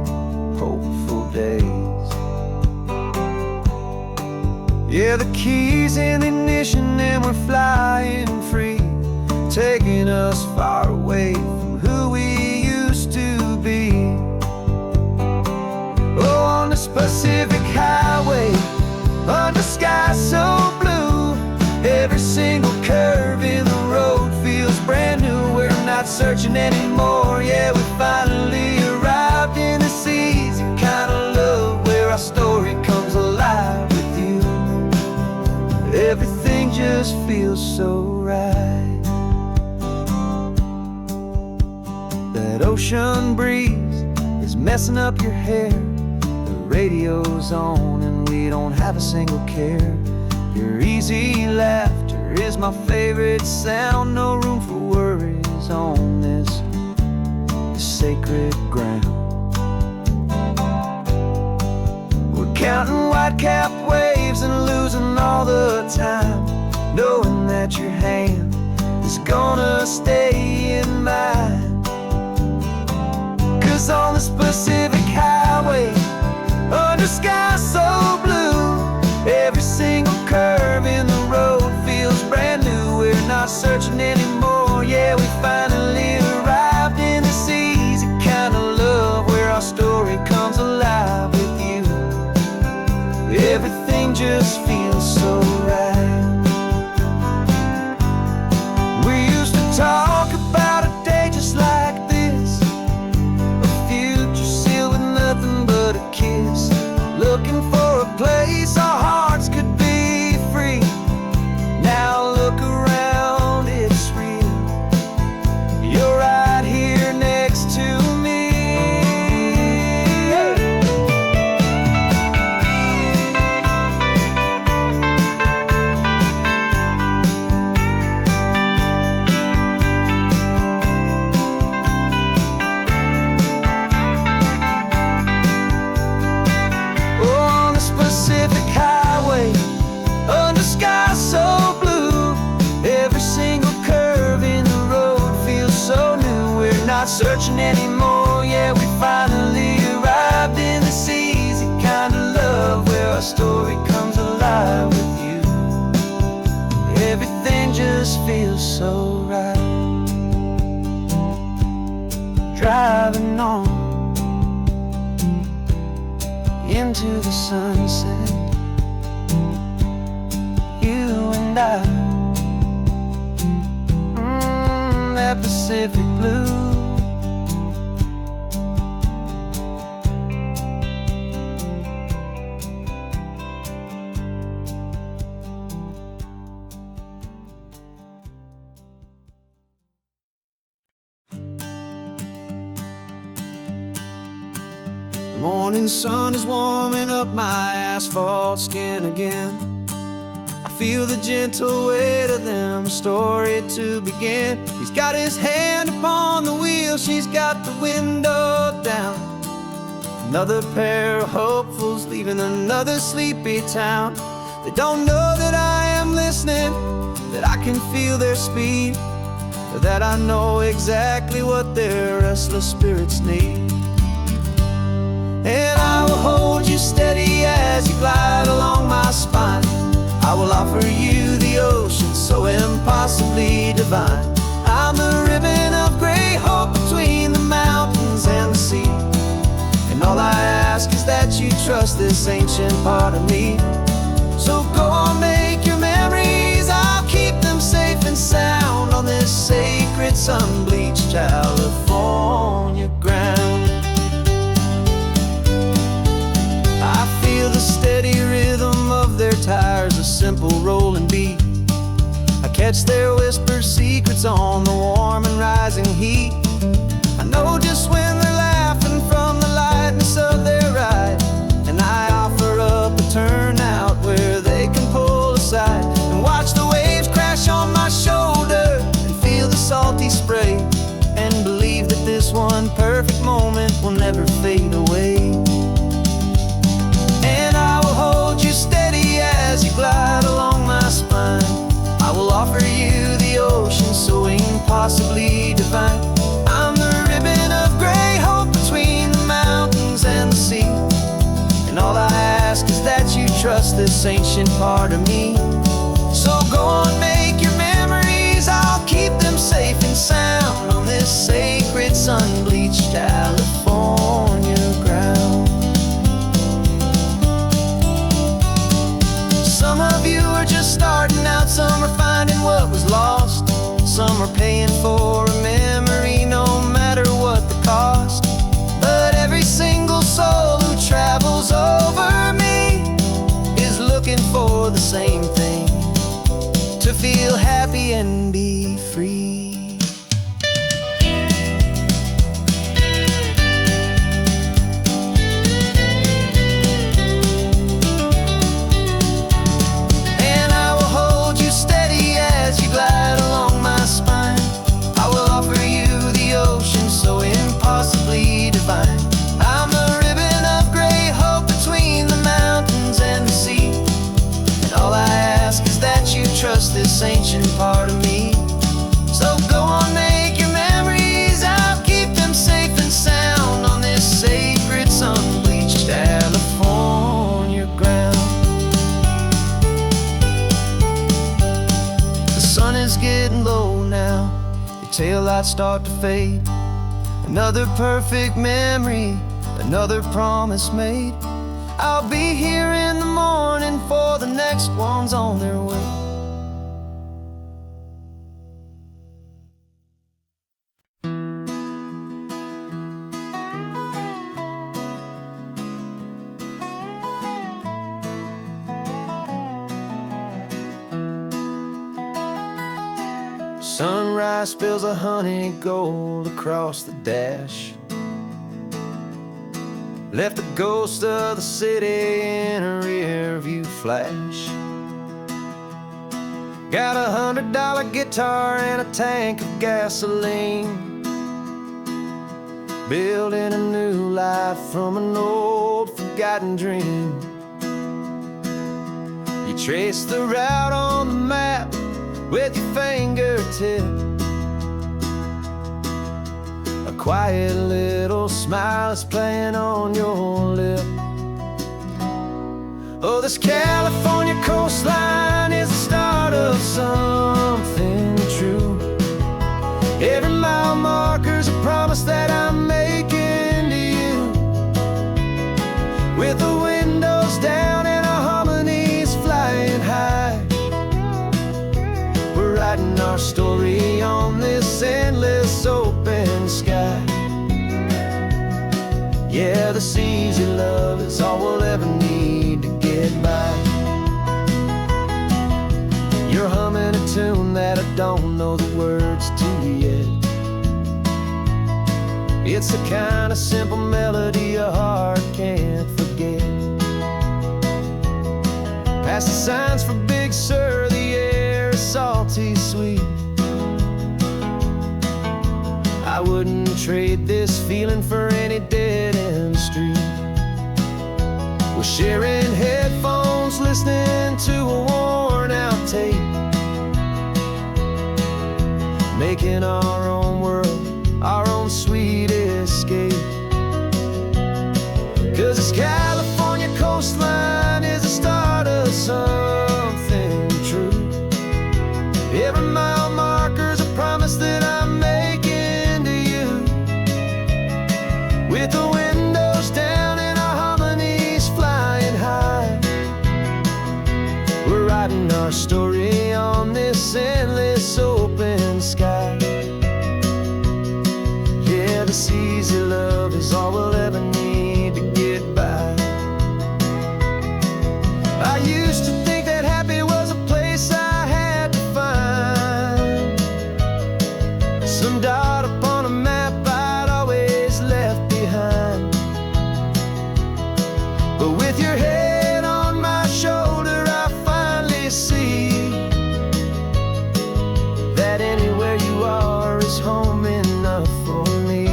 hopeful days. Yeah, the keys in the ignition and we're flying free, taking us far away from who we used to be. Oh, on this Pacific highway, under sky so blue, every single curve in the road feels brand new. We're not searching anymore, yeah, we finally arrived in this easy kind of love, where our story comes alive with you. Everything just feels so right. That ocean breeze is messing up your hair, radio's on and we don't have a single care. Your easy laughter is my favorite sound, no room for worries on this sacred ground. We're counting white-capped waves and losing all the time, knowing that your hand is gonna stay in mine. 'Cause on this Pacific highway, under sky so blue, every single curve in the road feels brand new. We're not searching anymore, yeah, we finally arrived in this easy kind of love, where our story comes alive with you. Everything just feels so right. We used to talk about a day just like this, a future sealed with nothing but a kiss, looking for a place our hearts could be free. Now look around, it's real, you're right here next to me. ride with you. Everything just feels so right. Driving on into the sunset, you and I, that Pacific blue. The morning sun is warming up my asphalt skin again. I feel the gentle weight of them, a story to begin. He's got his hand upon the wheel, she's got the window down. Another pair of hopefuls leaving another sleepy town. They don't know that I am listening, that I can feel their speed, or that I know exactly what their restless spirits need. And I will hold you steady as you glide along my spine. I will offer you the ocean so impossibly divine. I'm the ribbon of gray hope between the mountains and the sea. And all I ask is that you trust this ancient part of me. So go on, make your memories, I'll keep them safe and sound on this sacred sun-bleached California ground. I feel the steady rhythm of their tires, a simple rolling beat. I catch their whispered secrets on the warm and rising heat. I know just when they're laughing from the lightness of their ride, and I offer up a turnout where they can pull aside and watch the waves crash on my shoulder and feel the salty spray, and believe that this one perfect moment will never fade away. And I will hold you steady as you glide along my spine. I will offer you the ocean so impossibly divine. I'm the ribbon of gray hope between the mountains and the sea. And all I ask is that you trust this ancient part of me. So go on, make your memories, I'll keep them safe and sound on this sacred sun-bleached California ground. Some of you are just starting out, some are finding what was lost, some are paying for a memory no matter what the cost. But every single soul who travels over me is looking for the same thing, to feel happy and be free. Glide along my spine. I will offer you the ocean so impossibly divine. I'm the ribbon of gray hope between the mountains and the sea. And all I ask is that you trust this ancient part of me. So go on, make your memories, I'll keep them safe and sound on this sacred sun-bleached California ground. Sun is getting low now, your taillights start to fade. Another perfect memory, another promise made. I'll be here in the morning for the next ones on their way. Sunrise spills a honey gold across the dash. Left the ghost of the city in a rear view flash. Got $100 guitar and a tank of gasoline, building a new life from an old forgotten dream. You trace the route on the map with your fingertip, a quiet little smile is playing on your lip. Oh, this California coastline is the start of something true. Every mile marker's a promise that I'm making to you. With the windows down and our harmonies flying high, we're writing our story on this endless open sky. Yeah, this easy love is all we'll ever need to get by. You're humming a tune that I don't know the words to yet. It's the kind of simple melody a heart can't forget. Past the signs for Big Sur, the air is salty sweet. I wouldn't trade this feeling for any dead-end street. We're sharing headphones, listening to a worn-out tape, making our own world, our own sweet escape. 'Cause this California coastline is the start of something true. Every mile marker's a promise that I'm making to you. With the windows down and our harmonies flying high, we're writing our story on this endless open sky. Yeah, this easy love is all we'll ever need to get by. I used to think that happy was a place I had to find, some dot upon a map I'd always left behind. But with your head on my shoulder, I finally see that anywhere you are is home enough for me.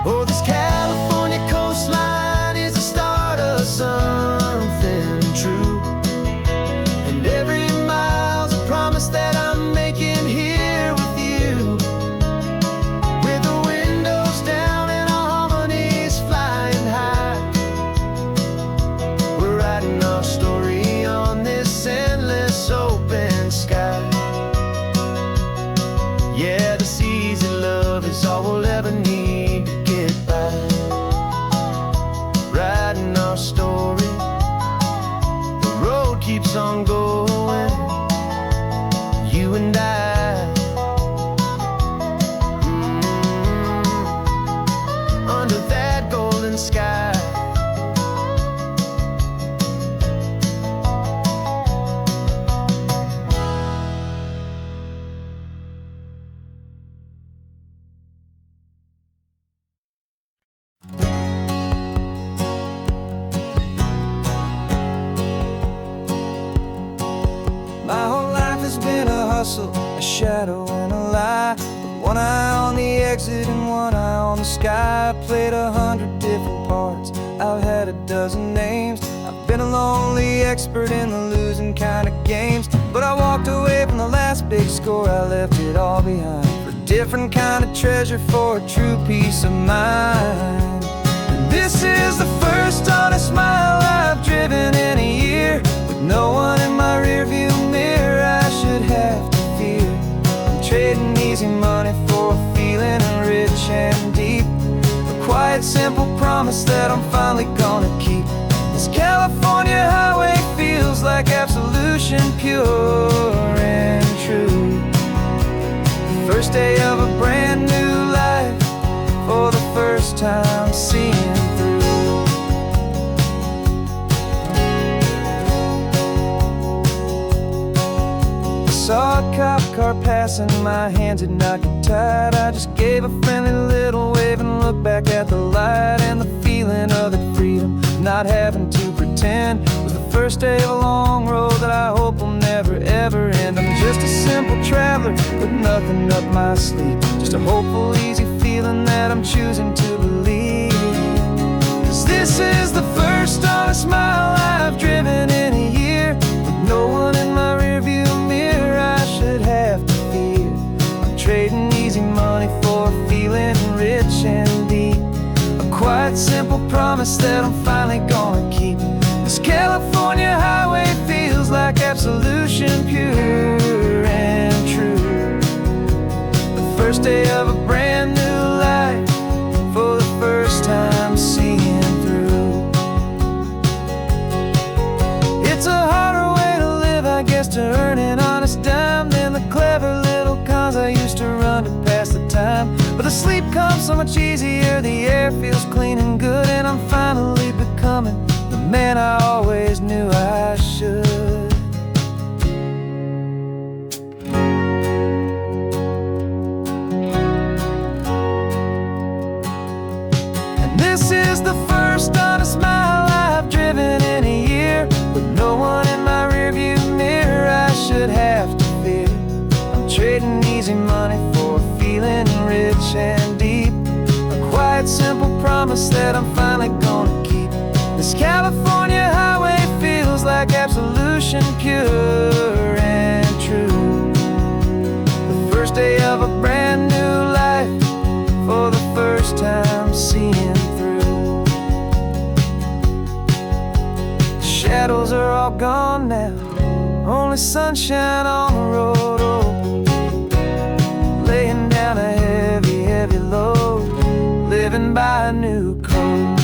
Oh, this California coastline is the start of something true. And every mile's a promise that I'm making here with you. With the windows down and our harmonies flying high, we're writing our story on this endless open sky. Yeah, this easy love is all we'll ever need to get by. Writing our story, the road keeps on going, you and I. Under that golden sky. My whole life has been a hustle, a shadow and a lie. With one eye on the exit and one eye on the sky. I played 100 different parts, I've had a dozen names. I've been a lonely expert in the losing kind of games. But I walked away from the last big score, I left it all behind for a different kind of treasure, for a true peace of mind. And this is the first honest mile I've driven in a year, with no one in my rearview mirror I should have to fear. I'm trading easy money for a feeling rich and deep, a quiet simple promise that I'm finally gonna keep. This California highway feels like absolution, pure and true. The first day of a brand new life, for the first time seeing through. Saw a cop car passing, my hands had not got tied. I just gave a friendly little wave and looked back at the light. And the feeling of the freedom, not having to pretend, was the first day of a long road that I hope will never ever end. I'm just a simple traveler with nothing up my sleeve, just a hopeful, easy feeling that I'm choosing to believe. 'Cause This is the first honest mile I've driven in a year, with no one in my rearview mirror I should have to fear. I'm trading easy money for feeling rich and deep, a quiet, simple promise that I'm finally gonna keep. This California highway feels like absolution, pure and true. The first day of a brand new life, for the first time seeing through. It's a harder way to live, I guess, to earn an honest dime than the clever little cons I used to run to pass the time. But the sleep comes so much easier, the air feels clean and good, and I'm finally becoming the man I always knew I should. And this is the first honest mile I've driven in a year, with no one in my rearview mirror I should have to fear. I'm trading easy money for feeling rich and deep, a quiet, simple promise that I'm finally gonna keep. This California highway feels like absolution, pure and true. The first day of a brand new life, for the first time seeing through. The shadows are all gone now, only sunshine on the road. Oh, laying down a heavy, heavy load, living by a new code.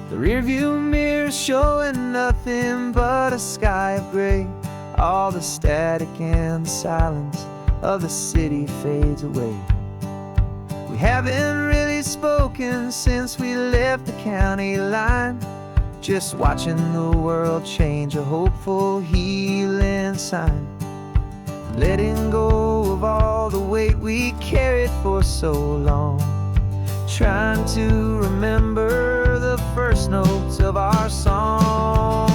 The rearview mirror's showing nothing but a sky of gray. All the static and the silence of the city fades away. We haven't really spoken since we left the county line, just watching the world change, a hopeful healing sign. Letting go of all the weight we carried for so long, trying to remember the first notes of our song.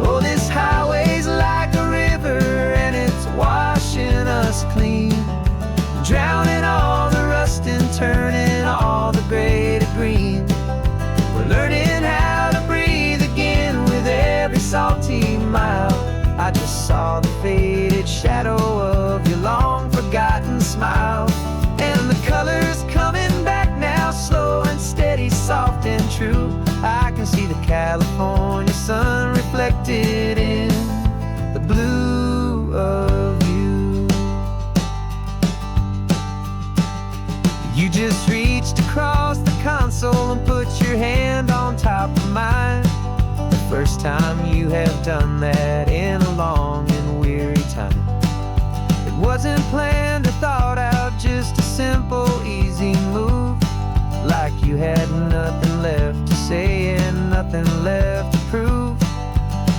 Oh, this highway's like a river and it's washing us clean, drowning all the rust and turning all the gray to green. We're learning how to breathe again with every salty mile. I just saw the faded shadow of your long forgotten smile, and the colors coming back now, slow and steady, soft and true. I can see the California sun reflected in the blue of you. You just reached across the console and put your hand on top of mine. The first time you have done that in a long and weary time. It wasn't planned or thought out, just a simple, easy move. Like you had nothing left to say and nothing left to prove.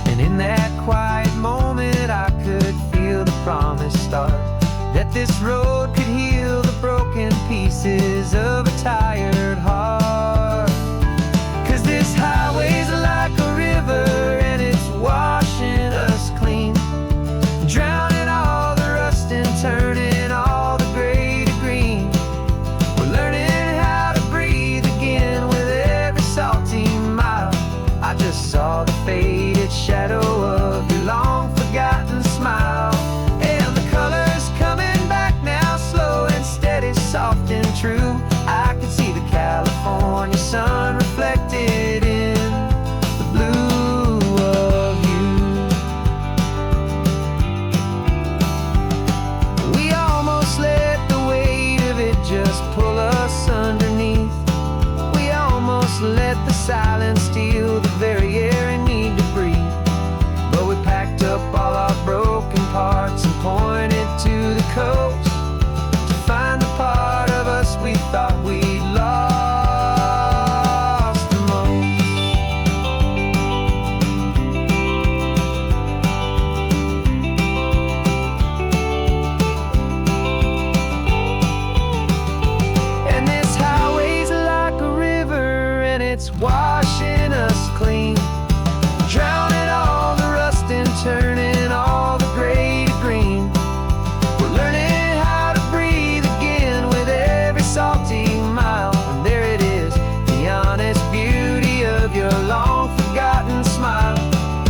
And in that quiet moment I could feel the promise start, that this road could heal the broken pieces of a tired heart. 'Cause this highway's like a river and it's washing us clean, drowning all the rust and turning all the gray to green. We're learning how to breathe again with every salty mile. I just saw the faded shadow of your long forgotten smile, and the colors coming back now, slow and steady, soft and true. I could see the California sun reflected in the blue of you. We almost let the weight of it just pull us underneath. We almost let the silence steal the very air I need to breathe. But we packed up all our broken parts and pointed to the coast to find the part of us we thought we'd lost the most. it's washing us clean, drowning all the rust and turning all the gray to green. We're learning how to breathe again with every salty mile. And there it is, the honest beauty of your long forgotten smile.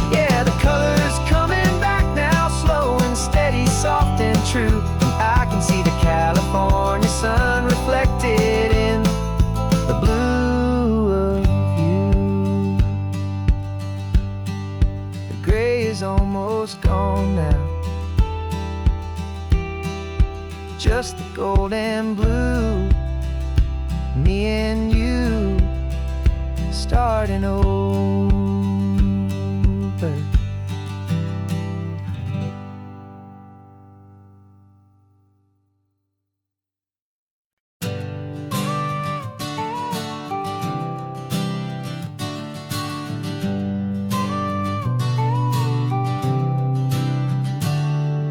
Yeah, the color's coming back now, slow and steady, soft and true. I can see the California sun reflected in the blue of you. The gray is almost gone now, just the gold and blue. Me and you starting over.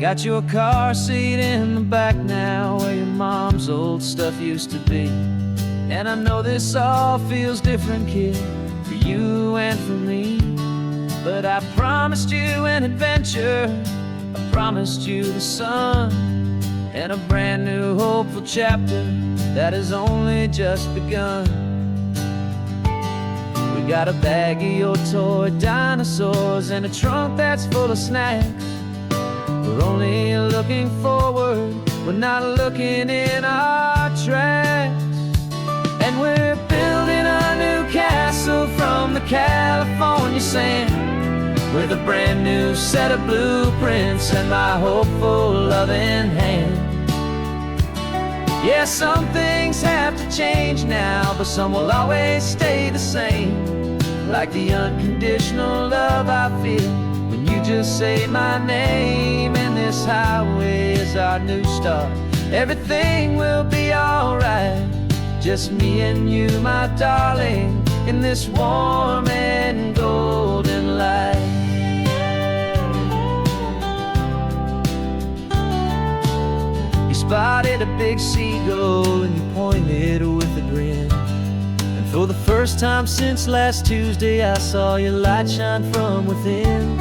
Got your car seat in the back now, where your mom's old stuff used to be. And I know this all feels different, kid, for you and for me. But I promised you an adventure, I promised you the sun, and a brand new hopeful chapter that has only just begun. We got a bag of your toy dinosaurs and a trunk that's full of snacks. We're only looking forward, we're not looking in our tracks. And we're building a new castle from the California sand, with a brand new set of blueprints and my hopeful loving hand. Yeah, some things have to change now, but some will always stay the same. Like the unconditional love I feel when you just say my name. And this highway is our new start, everything will be alright. Just me and you, my darling, in this warm and golden light. You spotted a big seagull and you pointed with a grin. And for the first time since last Tuesday, I saw your light shine from within.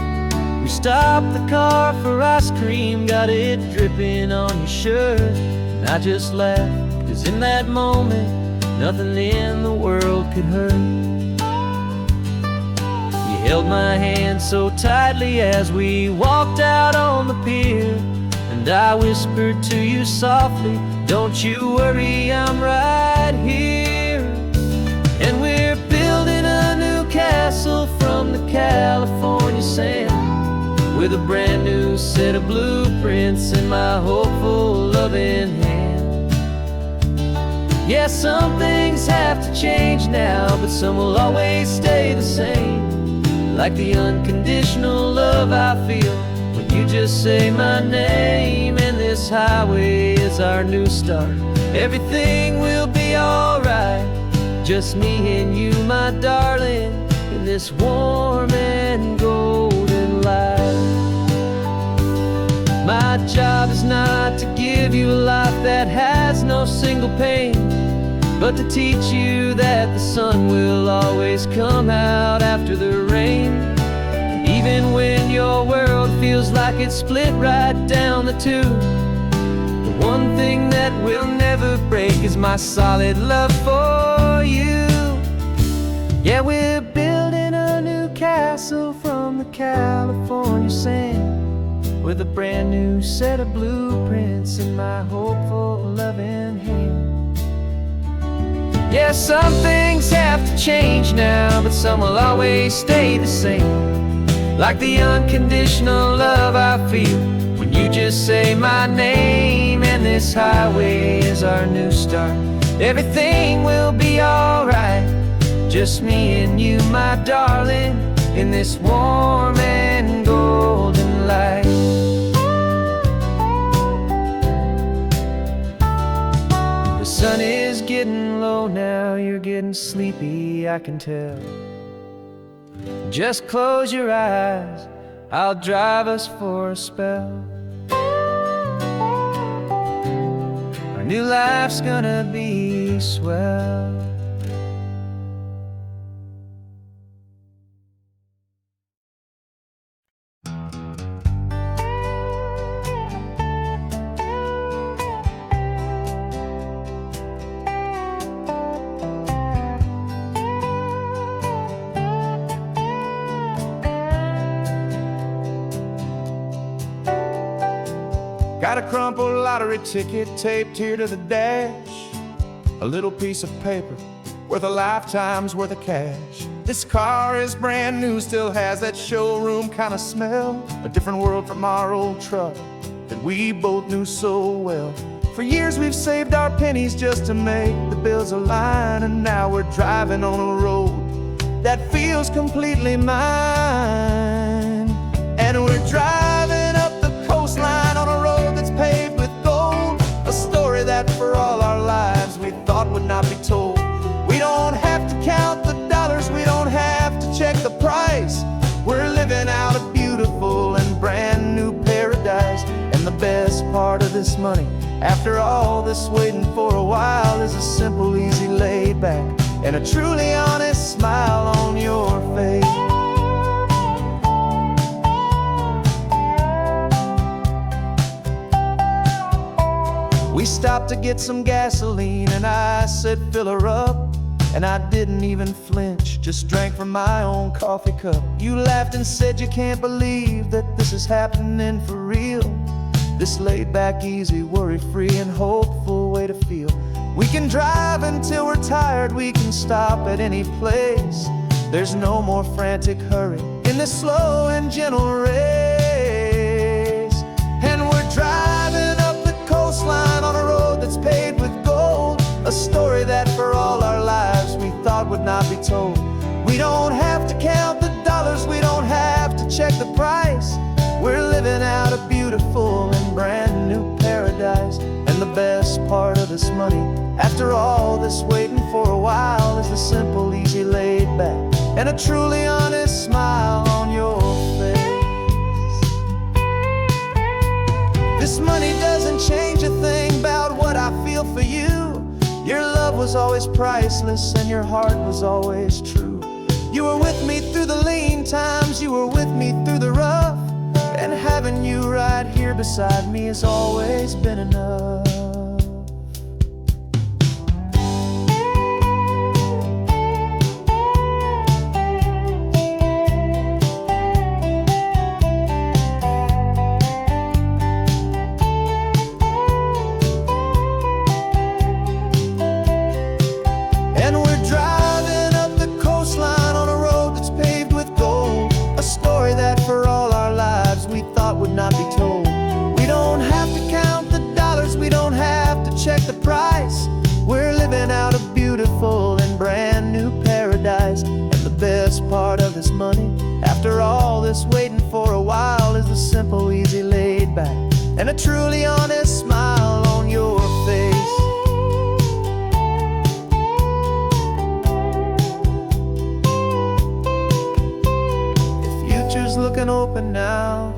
We stopped the car for ice cream, got it dripping on your shirt. And I just laughed, 'cause in that moment, nothing in the world could hurt. You held my hand so tightly as we walked out on the pier, and I whispered to you softly, don't you worry, I'm right here. And we're building a new castle from the California sand, with a brand new set of blueprints in my hopeful loving hand. Yeah, some things have to change now, but some will always stay the same. Like the unconditional love I feel when you just say my name. And this highway is our new start, everything will be alright. Just me and you, my darling, in this warm and golden light. My job is not to give you a life that has no single pain, but to teach you that the sun will always come out after the rain. And even when your world feels like it's split right down the two, the one thing that will never break is my solid love for you. Yeah, we're building a new castle from the California sand, with a brand new set of blueprints in my hopeful loving hand. Yeah, some things have to change now, but some will always stay the same. Like the unconditional love I feel when you just say my name. And this highway is our new start, everything will be alright. Just me and you, my darling, in this warm and golden light. The sun is getting low now, you're getting sleepy, I can tell. Just close your eyes, I'll drive us for a spell. Our new life's gonna be swell. Got a crumpled lottery ticket taped here to the dash, a little piece of paper worth a lifetime's worth of cash. This car is brand new, still has that showroom kind of smell, a different world from our old truck that we both knew so well. For years we've saved our pennies just to make the bills align, and now we're driving on a road that feels completely mine. And we're driving up the coastline on a road that's paved with gold, a story that for all our lives we thought would not be told. We don't have to count the dollars, we don't have to check the price. We're living out a beautiful and brand new paradise. And the best part of this money, after all this waiting for a while, is a simple, easy, laid back, and a truly honest smile on your face. We stopped to get some gasoline, and I said, fill her up. And I didn't even flinch, just drank from my own coffee cup. You laughed and said you can't believe that this is happening for real. This laid back, easy, worry-free and hopeful way to feel. We can drive until we're tired, we can stop at any place. There's no more frantic hurry in this slow and gentle race. And we're driving up the coastline on a road that's paved with gold, a story that for all our lives we thought would not be told. We don't have to count the dollars, we don't have to check the price. We're living out a beautiful and brand new paradise. And the best part of this money, after all this waiting for a while, is the simple, easy, laid back, and a truly honest smile on your face. This money doesn't change a thing about what I feel for you. Your love was always priceless and your heart was always true. You were with me through the lean times, you were with me through the rough, and having you right here beside me has always been enough. Would not be told. We don't have to count the dollars, we don't have to check the price. We're living out a beautiful and brand new paradise. And the best part of this money, after all this waiting for a while, is the simple, easy, laid back, and a truly honest smile on your face. The future's looking open now,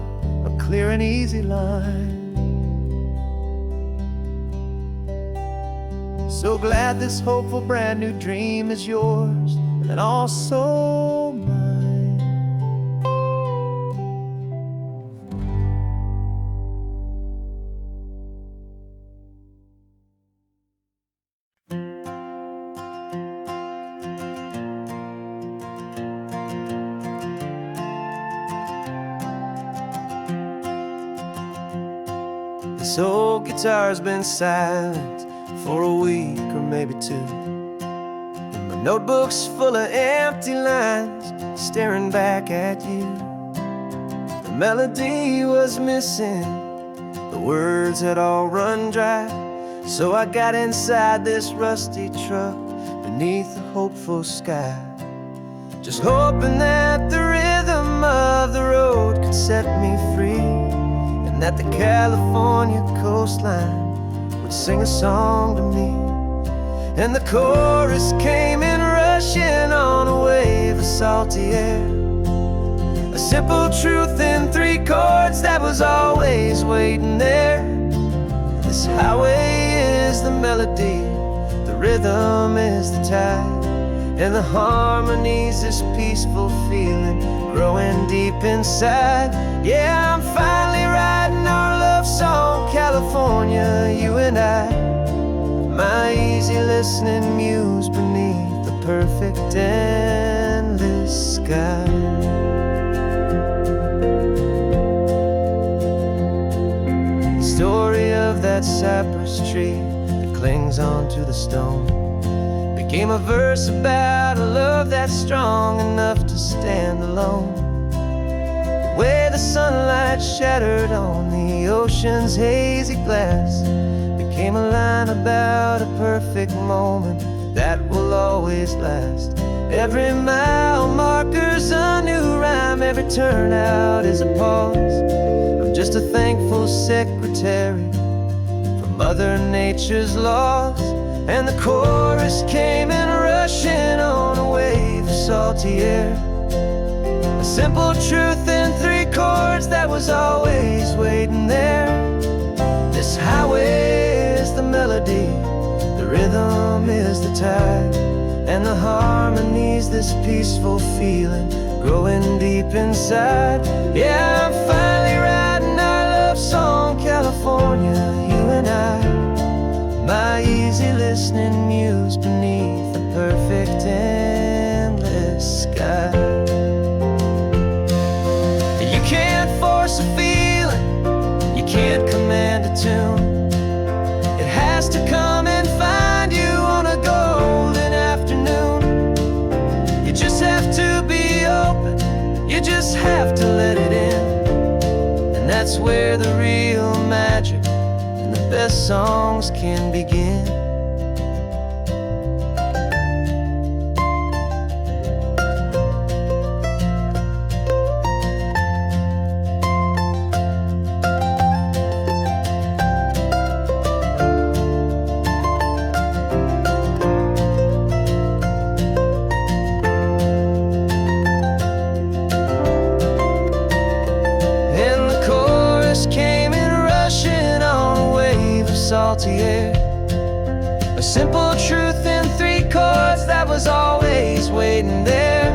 clear and easy line. So glad this hopeful brand new dream is yours and also mine. This old guitar's been silent for a week or maybe two, and my notebook's full of empty lines staring back at you. The melody was missing, the words had all run dry, so I got inside this rusty truck beneath the hopeful sky, just hoping that the rhythm of the road could set me free, that the California coastline would sing a song to me. And the chorus came in rushing on a wave of salty air, a simple truth in 3 chords that was always waiting there. This highway is the melody, the rhythm is the tide, and the harmony's this peaceful feeling growing deep inside. Yeah, I'm finally writing our love song, California, you and I, my easy listening muse beneath the perfect endless sky. The story that cypress tree that clings onto the stone became a verse about a love that's strong enough to stand alone. The way the sunlight shattered on the ocean's hazy glass became a line about a perfect moment that will always last. Every mile marker's a new rhyme, every turnout is a pause. I'm just a thankful secretary for Mother Nature's laws. And the chorus came in rushing on a wave of salty air, a simple truth in 3 chords that was always waiting there. This highway is the melody, the rhythm is the tide, and the harmony's this peaceful feeling growing deep inside. Yeah, I'm finally writing our love song, California, you and I. My easy listening muse beneath a perfect endless sky. You can't force a feeling, you can't command a tune. It has to come and find you on a golden afternoon. You just have to be open, you just have to let it in. And that's where the real magic and the best songs can begin. Salty air, a simple truth in 3 chords that was always waiting there.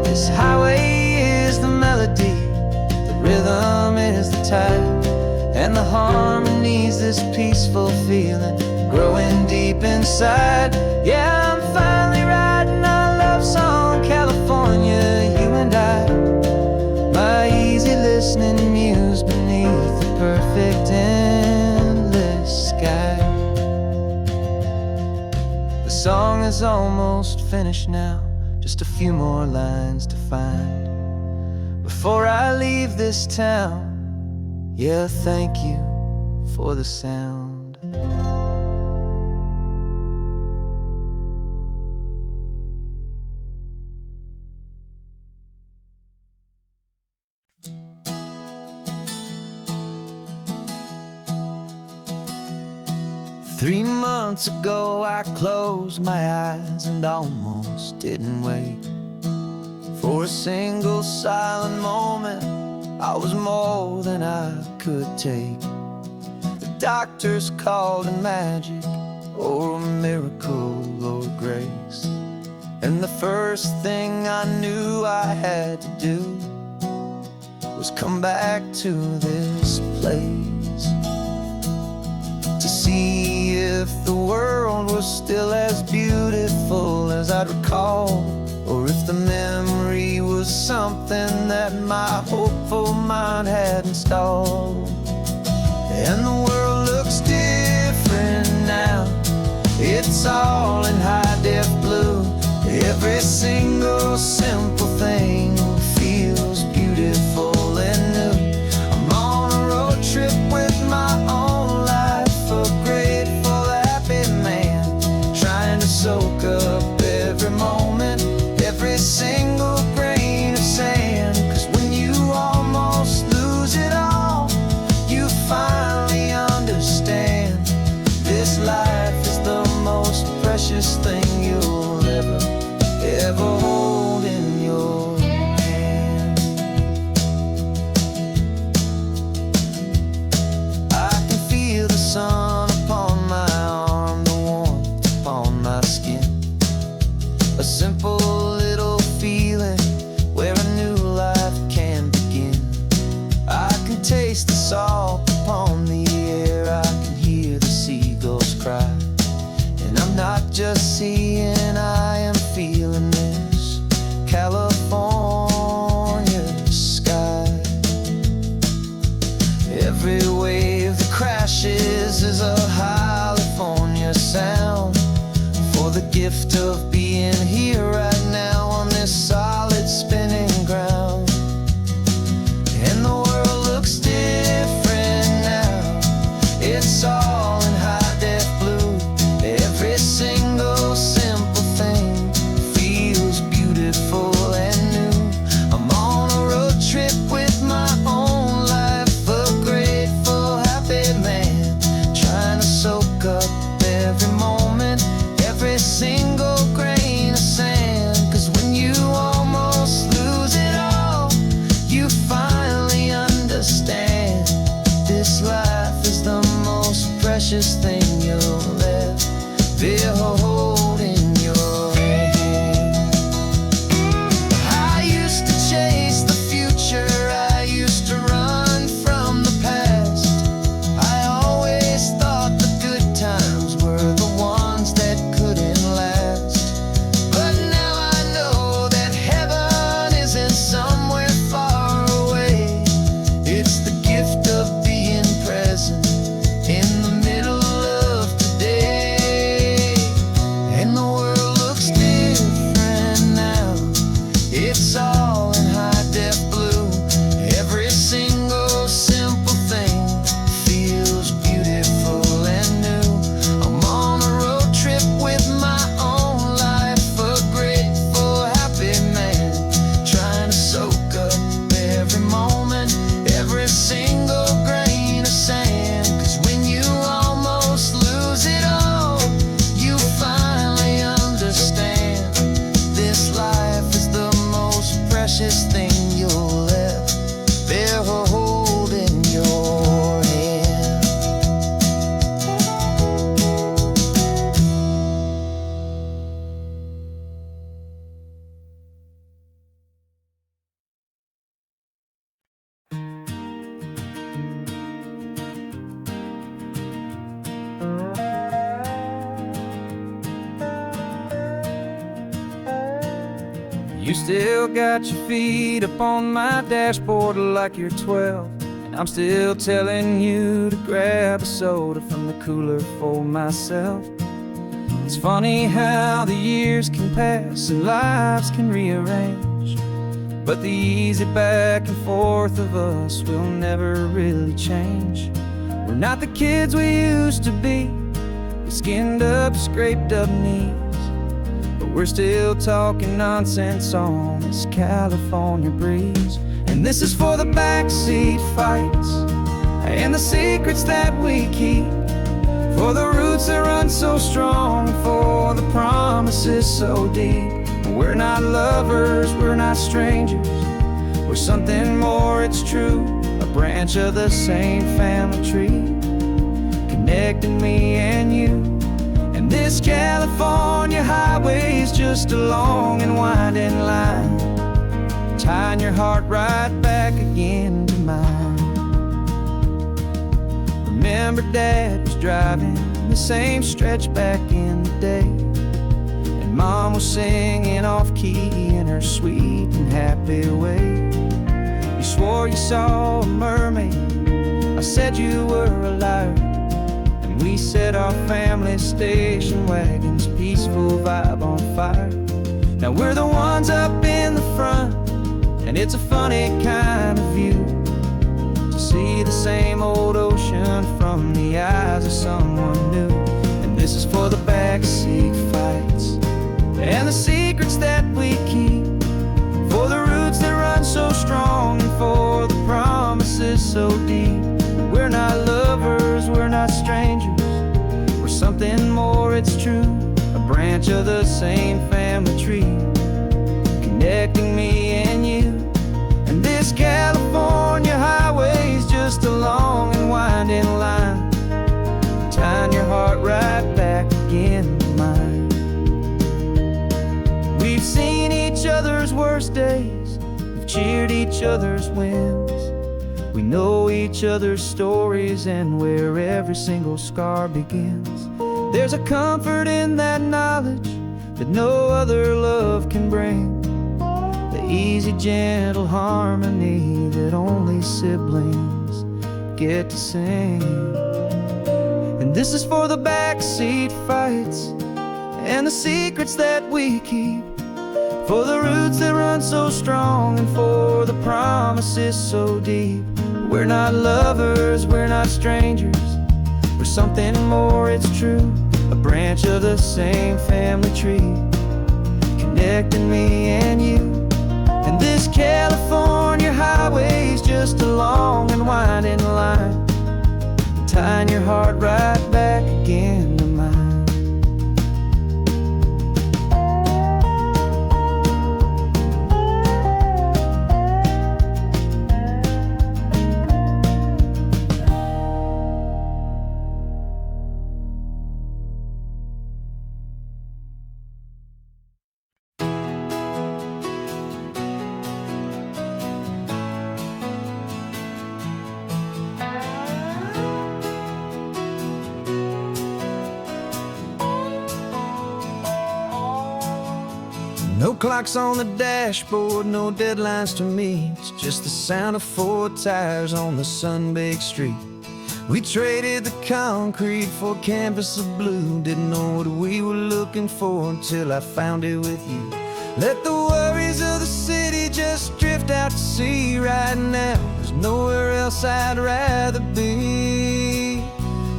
This highway is the melody, the rhythm is the tide, and the harmony's this peaceful feeling growing deep inside. Yeah, I'm finally writing our love song, California, you and I. My easy listening muse beneath the perfect sky. The song is almost finished now, just a few more lines to find before I leave this town. Yeah, thank you for the sound. 3 months ago I closed my eyes and almost didn't wait for a single silent moment. I was more than I could take. The doctors called it magic, or a miracle, or grace. And the first thing I knew I had to do was come back to this place, to see if the world was still as beautiful as I'd recall, or if the memory was something that my hopeful mind had installed. And the world looks different now, it's all in high-def blue. Every single simple thing feels beautiful and new. I'm on a road trip with my own life, a grateful, happy man, trying to soak up every moment, every single grain of sand. 'Cause when you almost lose it all, you finally understand this life is the most precious thing you'll ever hold in your precious thing you'll ever behold in your hand. I used to chase the future, I used to run from the past. I always thought the good times were the ones that couldn't last. But now I know that heaven isn't somewhere far away. It's the gift of being present in the middle of today. And the world looks different now. It's all in high-def blue. Every single simple thing feels beautiful and new. I'm on a road trip with my own life, a grateful, happy man, trying to soak up every moment, every single grain of sand. 'Cause when you almost lose it all, you finally understand this life is the most precious thing you'll ever hold in your hand. You still got your feet up on my dashboard like you're 12, and I'm still telling you to grab a soda from the cooler for myself. It's funny how the years can pass and lives can rearrange, but the easy back and forth of us will never really change. We're not the kids we used to be, with skinned up, scraped up knees, but we're still talking nonsense on this California breeze. And this is for the backseat fights and the secrets that we keep, for the roots that run so strong, for the promises so deep. We're not lovers, we're not strangers, we're something more, it's true. A branch of the same family tree, connecting me and you. And this California highway is just a long and winding line, tying your heart right back again to mine. Remember Dad was driving the same stretch back in the day, and Mom was singing off-key in her sweet and happy way. You swore you saw a mermaid, I said you were a liar. We set our family station wagon's peaceful vibe on fire. Now we're the ones up in the front, and it's a funny kind of view to see the same old ocean from the eyes of someone new. And this is for the backseat fights and the secrets that we keep, for the roots that run so strong, and for the promises so deep. We're not lovers, we're not strangers, we're something more, it's true. A branch of the same family tree, connecting me and you. And this California highway is just a long and winding line, tying your heart right back again to mine. We've seen each other's worst days, we've cheered each other's wins. We know each other's stories and where every single scar begins. There's a comfort in that knowledge that no other love can bring, the easy, gentle harmony that only siblings get to sing. And this is for the backseat fights and the secrets that we keep, for the roots that run so strong, and for the promises so deep. We're not lovers, we're not strangers, we're something more, it's true. A branch of the same family tree, connecting me and you. And this California highway is just a long and winding line, tying your heart right back again to mine. No clocks on the dashboard, no deadlines to meet. It's just the sound of 4 tires on the sun-baked street. We traded the concrete for a canvas of blue. Didn't know what we were looking for until I found it with you. Let the worries of the city just drift out to sea. Right now, there's nowhere else I'd rather be.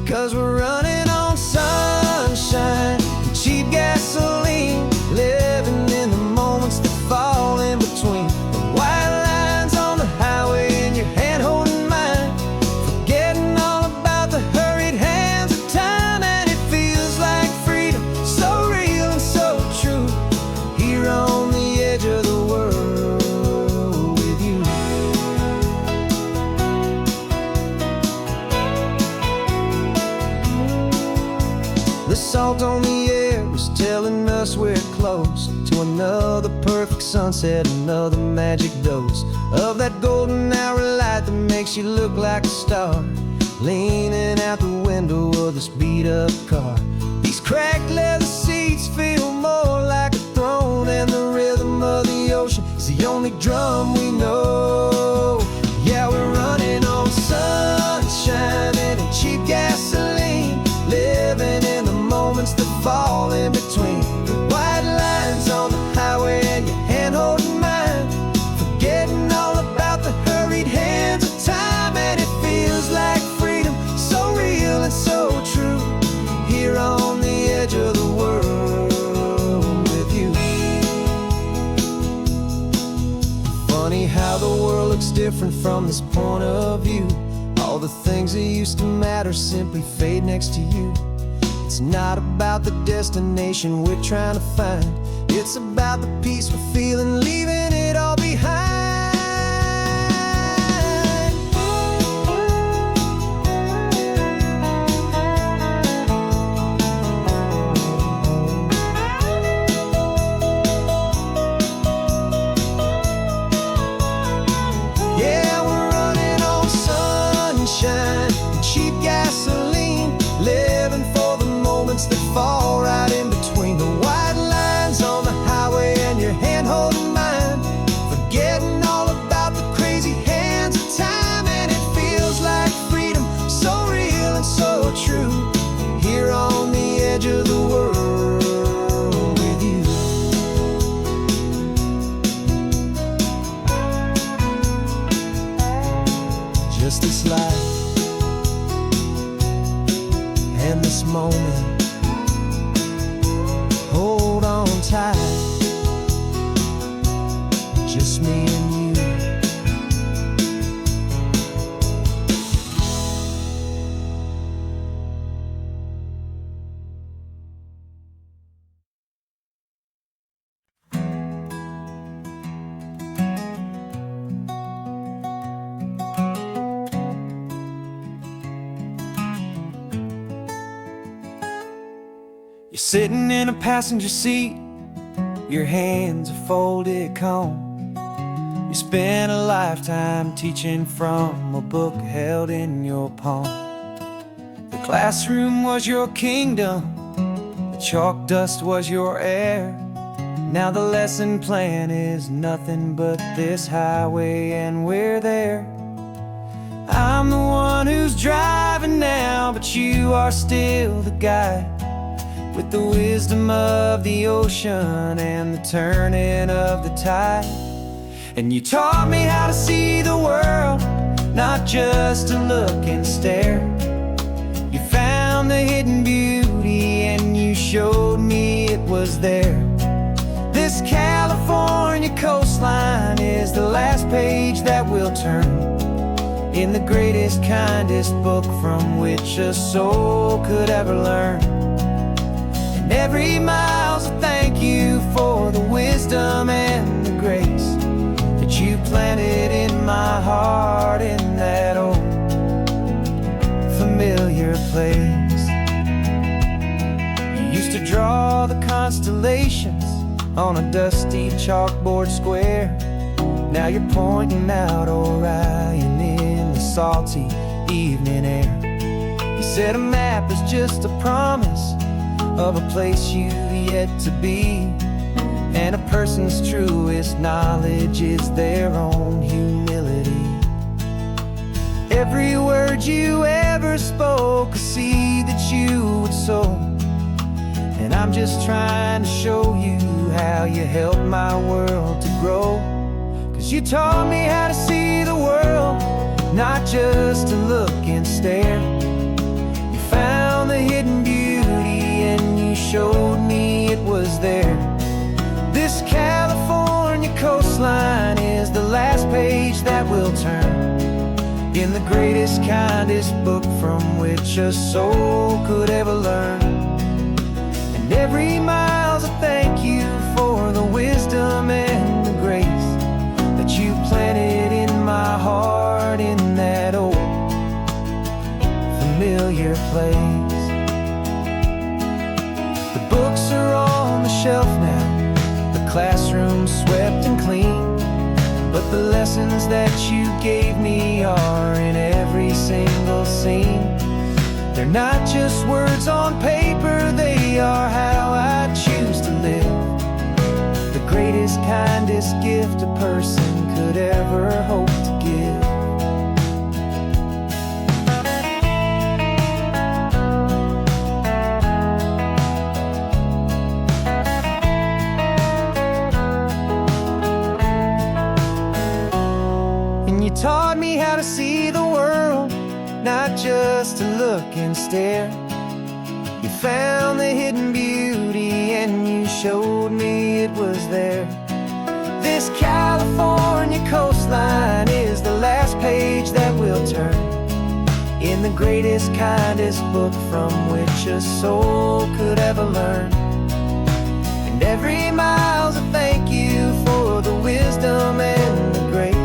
'Cause we're running on sunshine and cheap gasoline, living in the moments that fall in between. The white lines on the highway and your hand holding mine, forgetting all about the hurried hands of time. And it feels like freedom, so real and so true, here on the edge of the world with you. The salt on the air is telling us we're close to another perfect sunset, another magic dose of that golden hour light that makes you look like a star, leaning out the window of this beat-up car. These cracked leather seats feel more like a throne, and the rhythm of the ocean is the only drum we know. Yeah, we're running on sunshine and cheap gasoline, living in the moments that fall in between. The white lines on the highway and your hand holding mine, forgetting all about the hurried hands of time. And it feels like freedom, so real and so true, here on the edge of the world with you. Funny how the world looks different from this point of view. All the things that used to matter simply fade next to you. It's not about the destination we're trying to find, it's about the peace we're feeling, leaving it all behind. Yeah, we're running on sunshine and cheap gasoline, living for the moments that fall right in between. The white lines on the highway and your hand holding mine, forgetting all about the crazy hands of time. And it feels like freedom, so real and so true, here on the edge of the world with you. Just this life and this moment, hold on tight, just me and you. You're sitting in a passenger seat, your hands are folded calm. You spent a lifetime teaching from a book held in your palm. The classroom was your kingdom, the chalk dust was your air. Now the lesson plan is nothing but this highway, and we're there. I'm the one who's driving now, but you are still the guide, with the wisdom of the ocean and the turning of the tide. And you taught me how to see the world, not just to look and stare. You found the hidden beauty and you showed me it was there. This California coastline is the last page that we'll turn in the greatest, kindest book from which a soul could ever learn. And every mile's a thank you for the wisdom and the grace that you planted in my heart in that old familiar place. You used to draw the constellations on a dusty chalkboard square. Now you're pointing out Orion in the salty evening air. You said a map is just a promise of a place you've yet to be, And a person's truest knowledge is their own humility. Every word you ever spoke, a seed that you would sow. And I'm just trying to show you how you helped my world to grow. 'Cause you taught me how to see the world, not just to look and stare. You found the hidden beauty and you showed me it was there. This California coastline is the last page that we'll turn in the greatest, kindest book from which a soul could ever learn. And every mile's a thank you for the wisdom and the grace that you planted in my heart in that old familiar place. The books are on the shelf now, the classroom swept and clean, but the lessons that you gave me are in every single scene. They're not just words on paper, they are how I choose to live. The greatest, kindest gift a person could ever hope to give. You taught me how to see the world, not just to look and stare. You found the hidden beauty and you showed me it was there. This California coastline is the last page that we'll turn in the greatest, kindest book from which a soul could ever learn. And every mile's a thank you for the wisdom and the grace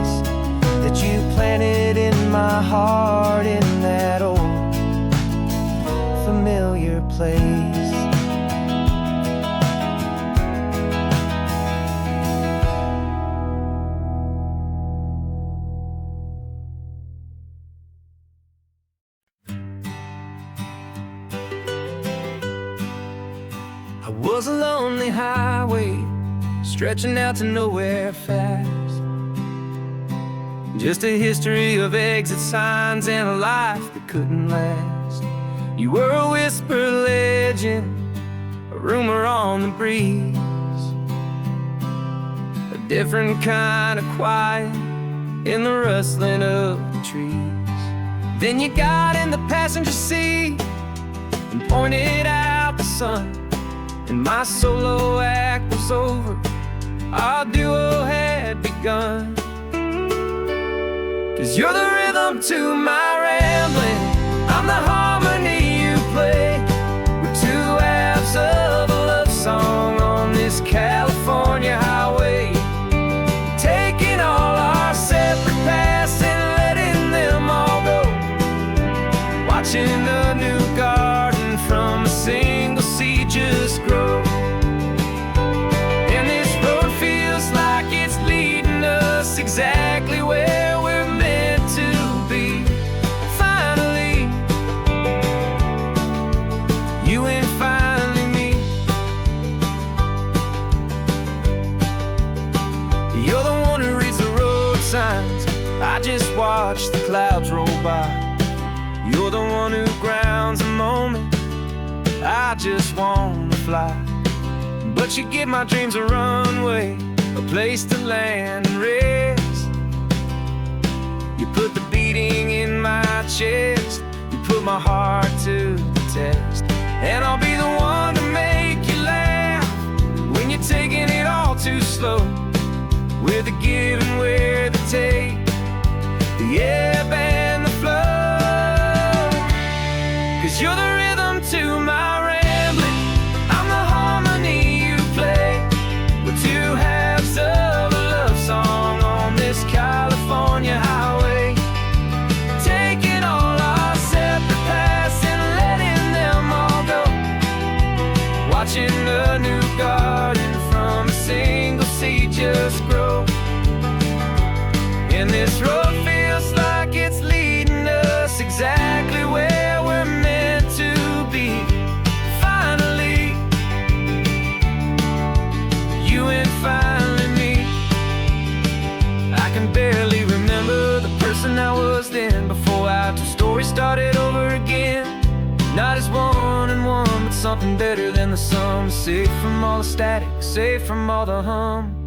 that you planted in my heart in that old familiar place. I was a lonely highway stretching out to nowhere fast. Just a history of exit signs and a life that couldn't last. You were a whisper legend, a rumor on the breeze, a different kind of quiet in the rustling of the trees. Then you got in the passenger seat and pointed out the sun, and my solo act was over, our duo had begun. 'Cause you're the rhythm to my rambling, I'm the harmony you play. We're two halves of a love song on this California highway, taking all our separate paths and letting them all go. Watching a new garden from a single seed just grow. And this road feels like it's leading us exactly where we're to be. Finally, you and finally me. You're the one who reads the road signs, I just watch the clouds roll by. You're the one who grounds a moment, I just wanna fly. But you give my dreams a runway, a place to land and rest. You put the beating in my chest, you put my heart to the test. And I'll be the one to make you laugh when you're taking it all too slow. We're the give and we're the take, the ebb and the flow. 'Cause you're the rhythm to my rambling, I'm the harmony you play. We're two halves of a love song on this California highway, taking all our separate paths and letting them all go. Watching a new garden from a single seed just grow. And this road feels like can barely remember the person I was then, before our two stories started over again. Not as one and one, but something better than the sum. Safe from all the static, safe from all the hum.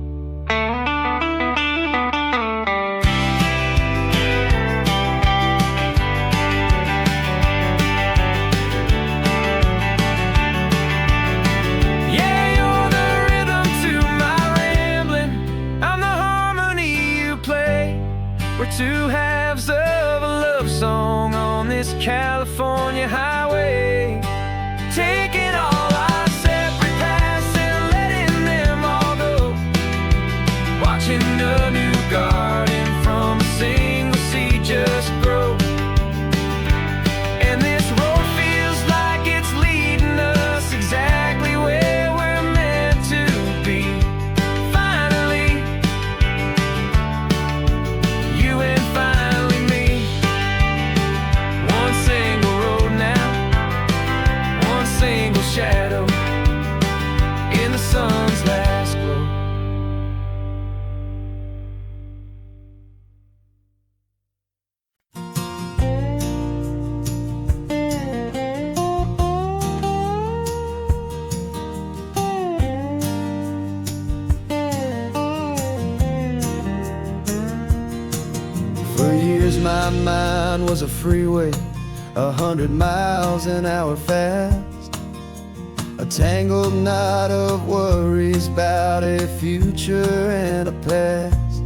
We're two halves of a love song on this California highway, taking all our separate paths and letting them all go, watching a new garden from a single seed just grow. And this road feels like it's leading us exactly where we're meant to be. Finally, you and finally me. One single road now, one single shadow in the sun's last glow. For years my mind was a freeway, 100 miles an hour fast, a tangled knot of worries about a future and a past.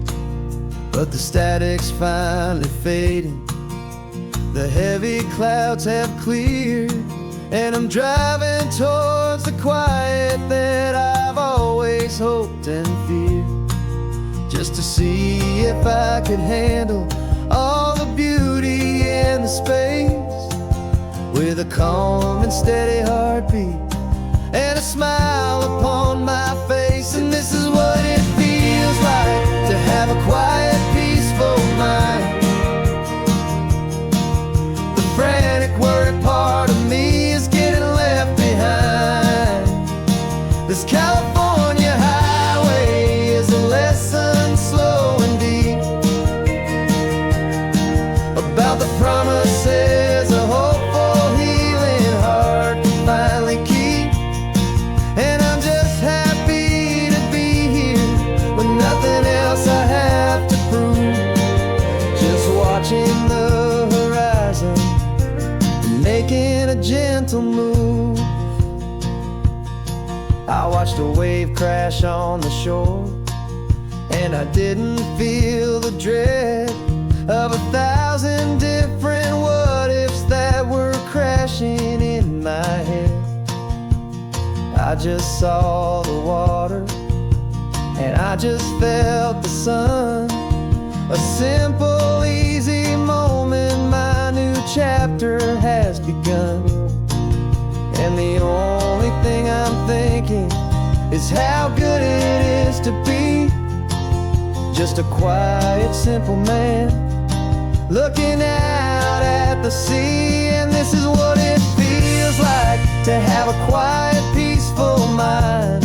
But the static's finally fading, the heavy clouds have cleared, and I'm driving towards the quiet that I've always hoped and feared, just to see if I could handle all the beauty in the space, with a calm and steady heartbeat and a smile upon my face. And this is what it feels like to have a quiet, peaceful mind. The frantic, worried part of me is getting left behind. This California highway is a lesson slow and deep about the promises a hopeful, healing heart can finally keep. And I'm just happy to be here with nothing else I have to prove, just watching the horizon and making a gentle move. I watched a wave crash on the shore, and I didn't feel the dread of 1,000 different what-ifs that were crashing in my head. I just saw the water, and I just felt the sun. A simple, easy moment, my new chapter has begun. And the only thing I'm thinking is how good it is to be just a quiet, simple man looking out at the sea. And this is what it feels like to have a quiet, peaceful mind.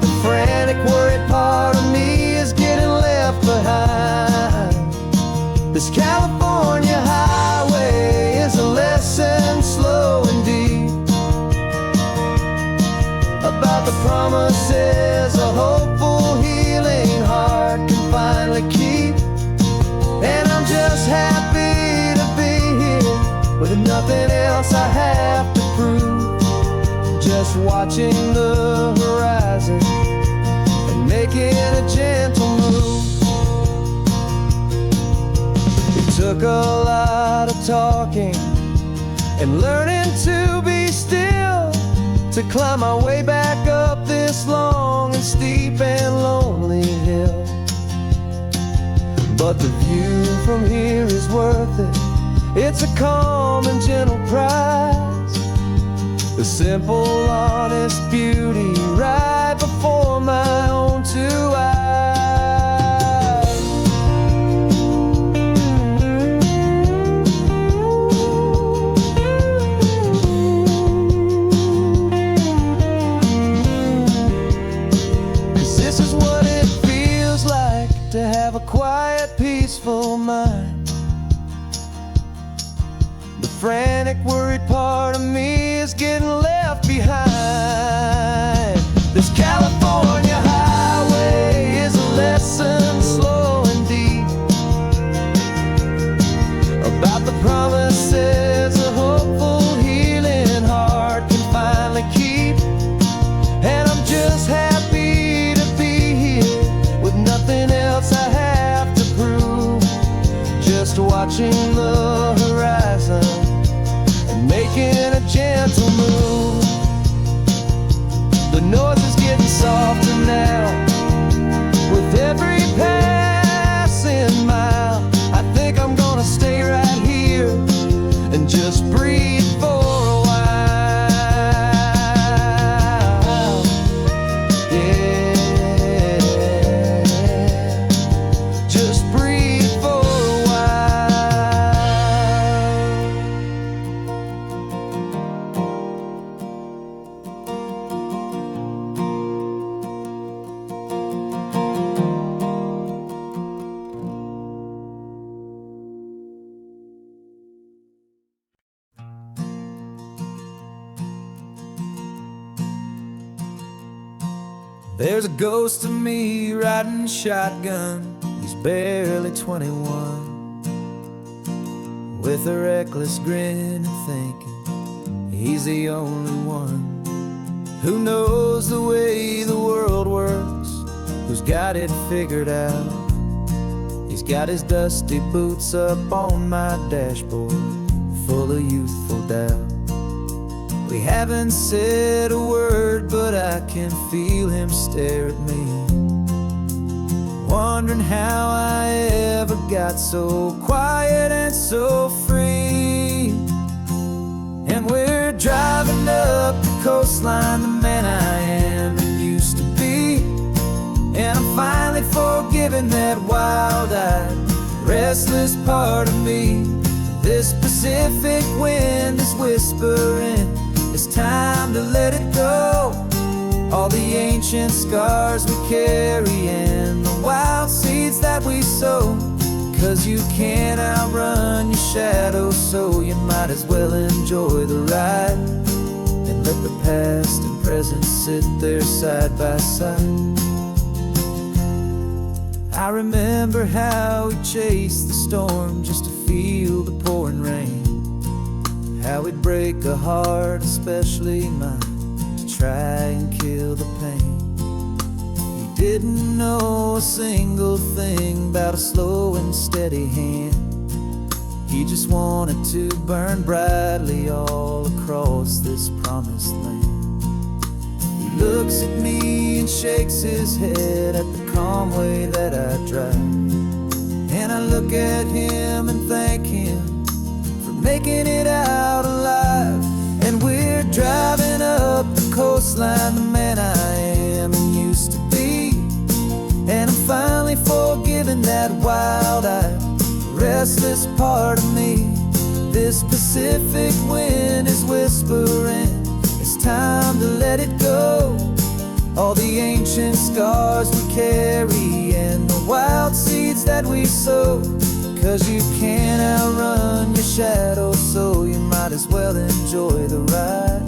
The frantic, worried part of me is getting left behind. This California highway is a lesson slow and deep about the promises a hopeful, healing heart can finally keep. And I'm just happy to be here with nothing else I have to prove, just watching the horizon and making a gentle move. It took a lot of talking and learning to be still to climb my way back up this long and steep and lonely hill. But the view from here is worth it. It's a calm and gentle prize, the simple, honest beauty right before my own two eyes. have a quiet, peaceful mind. The frantic, worried part of me is getting left behind. This California highway is a lesson slow and deep about the promises a hopeful, healing heart can finally keep. And I'm just happy to be here with nothing else I have to prove. Just watching the horizon and making a gentle move. The noise is getting softer now with every passing mile. I think I'm gonna stay right here and just breathe for a while. Yeah, just breathe for a while. There's a ghost of me riding shotgun. He's barely 21, with a reckless grin and thinking he's the only one who knows the way the world works, who's got it figured out. He's got his dusty boots up on my dashboard, full of youthful doubt. We haven't said a word, but I can feel him stare at me, wondering how I ever got so quiet and so free. And we're driving up the coastline, the man I am and used to be. And I'm finally forgiving that wild-eyed, restless part of me. This Pacific wind is whispering, it's time to let it go. All the ancient scars we carry and the wild seeds that we sow. 'Cause you can't outrun your shadow, so you might as well enjoy the ride and let the past and present sit there side by side. I remember how we chased the storm just to feel the pouring rain, how we'd break a heart, especially mine, to try and kill the pain. He didn't know a single thing about a slow and steady hand. He just wanted to burn brightly all across this promised land. He looks at me and shakes his head at the calm way that I drive, and I look at him and thank him for making it out alive. And we're driving up the coastline, the man I am and used to be. And I'm finally forgiving that wild-eyed, restless part of me. This Pacific wind is whispering, it's time to let it go. All the ancient scars we carry and the wild seeds that we sow. 'Cause you can't outrun your shadow, so you might as well enjoy the ride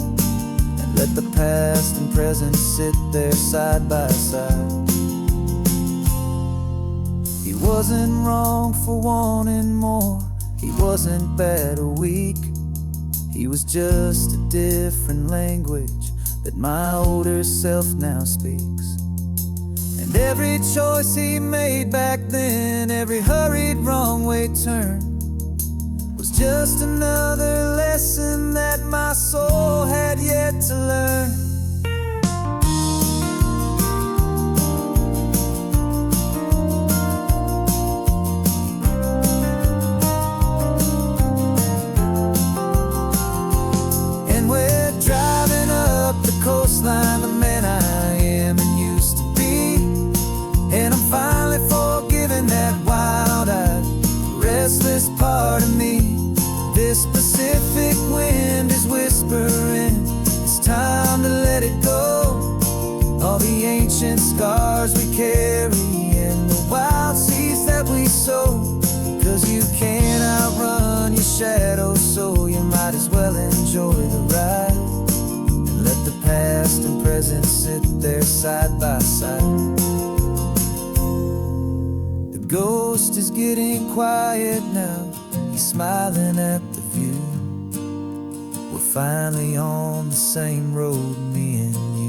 and let the past and present sit there side by side. He wasn't wrong for wanting more, he wasn't bad or weak. He was just a different language that my older self now speaks. And every choice he made back then, every hurried wrong way turn, was just another lesson that my soul had yet to learn. And we're driving up the coastline, the man I am and used to be. And I'm finally forgiving that wild-eyed, restless part of me. This Pacific wind is whispering, it's time to let it go. All the ancient scars we carry and the wild seas that we sow, 'cause you can't outrun your shadow, so you might as well enjoy the ride. And let the past and present sit there side by side. The ghost is getting quiet now, he's smiling at the view. We're finally on the same road, me and you.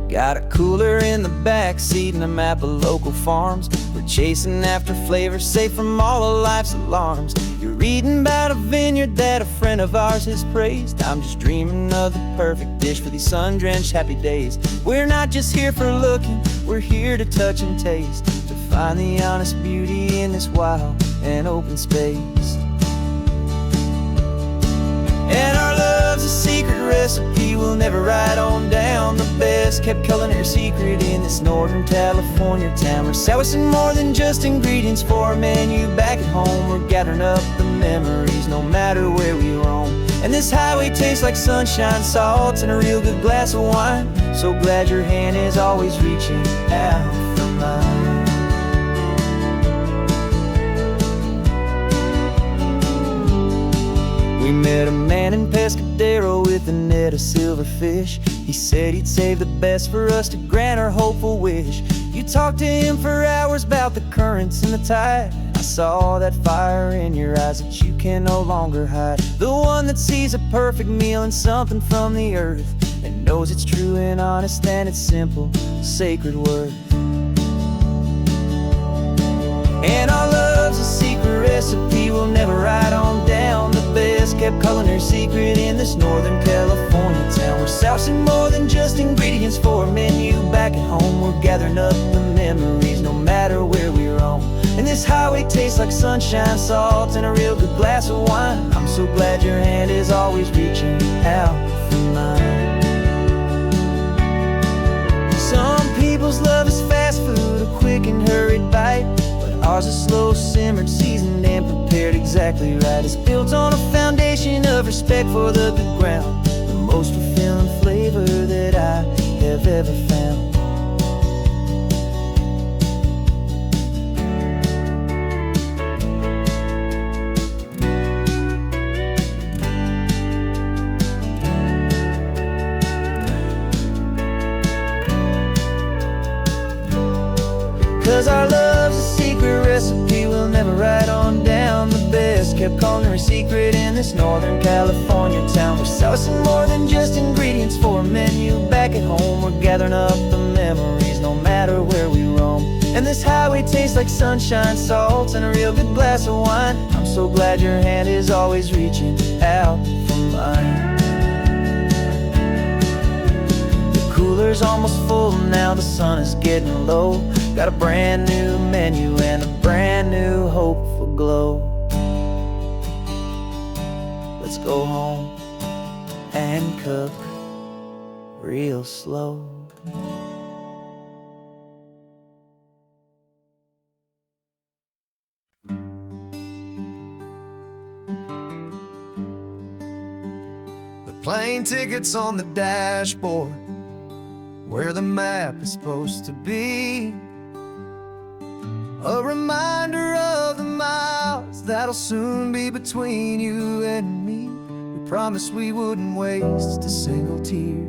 Got a cooler in the back seat and a map of local farms. We're chasing after flavors safe from all of life's alarms. You're reading about a vineyard that a friend of ours has praised. I'm just dreaming of the perfect dish for these sun-drenched happy days. We're not just here for looking, we're here to touch and taste, to find the honest beauty in this wild and open space. And our love's a secret recipe we'll never write on down. The best kept culinary secret in this Northern California town. We're sourcing more than just ingredients for a menu back at home. We're gathering up the memories no matter where we roam. And this highway tastes like sunshine, salt, and a real good glass of wine. So glad your hand is always reaching out for mine. We met a man in Pescadero with a net of silverfish. He said he'd save the best for us to grant our hopeful wish. You talked to him for hours about the currents and the tide. I saw that fire in your eyes that you can no longer hide. The one that sees a perfect meal in something from the earth, and knows it's true and honest and it's simple, sacred worth. And our love's a secret recipe we'll never write on down. The best kept culinary secret in this Northern California town. We're sourcing more than just ingredients for a menu back at home. We're gathering up the memories no matter where we roam. And this highway tastes like sunshine, salt, and a real good glass of wine. I'm so glad your hand is always reaching out for mine. Some people's love is fast food, a quick and hurried bite. Ours is slow simmered, seasoned and prepared exactly right. It's built on a foundation of respect for the good ground. The most fulfilling flavor that I have ever found. 'Cause our love's a secret recipe we'll never write on down. The best kept culinary secret in this Northern California town. We're sourcing more than just ingredients for a menu back at home. We're gathering up the memories no matter where we roam. And this highway tastes like sunshine, salt, and a real good glass of wine. I'm so glad your hand is always reaching out for mine. The cooler's almost full now, the sun is getting low. Got a brand new menu and a brand new hopeful glow. Let's go home and cook real slow. The plane ticket's on the dashboard, where the map is supposed to be. A reminder of the miles that'll soon be between you and me. We promised we wouldn't waste a single tear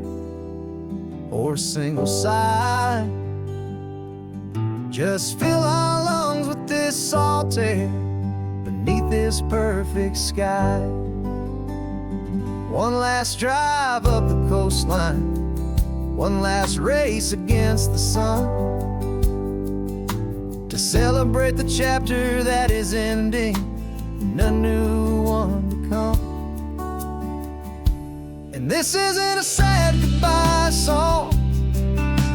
or a single sigh. Just fill our lungs with this salt air beneath this perfect sky. One last drive up the coastline, one last race against the sun, to celebrate the chapter that is ending and a new one to come. And this isn't a sad goodbye song,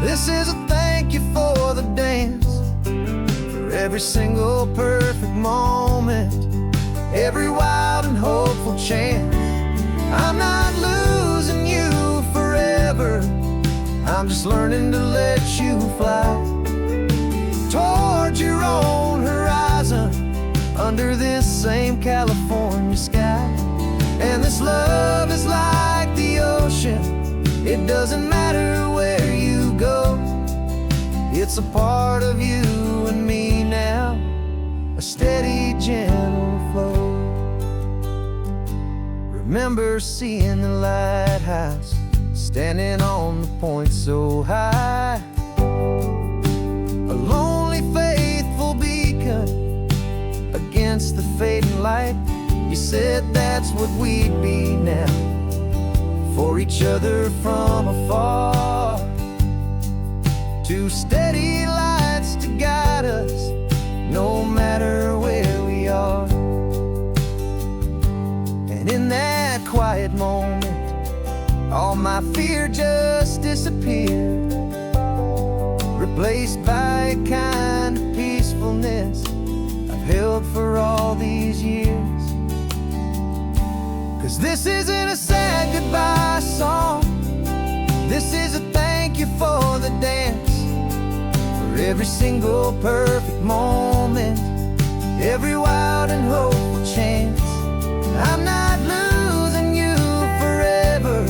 this is a thank you for the dance, for every single perfect moment, every wild and hopeful chance. I'm not losing you forever, I'm just learning to let you fly towards your own horizon under this same California sky. And this love is like the ocean, it doesn't matter where you go. It's a part of you and me now, a steady, gentle flow. Remember seeing the lighthouse, standing on the point so high, a lonely, faithful beacon against the fading light. You said that's what we'd be now, for each other from afar. Two steady lights to guide us, no matter where we are. And in that quiet moment, all my fear just disappeared, replaced by a kind of peacefulness I've held for all these years. 'Cause this isn't a sad goodbye song, this is a thank you for the dance, for every single perfect moment, every wild and hopeful chance. I'm not losing you forever,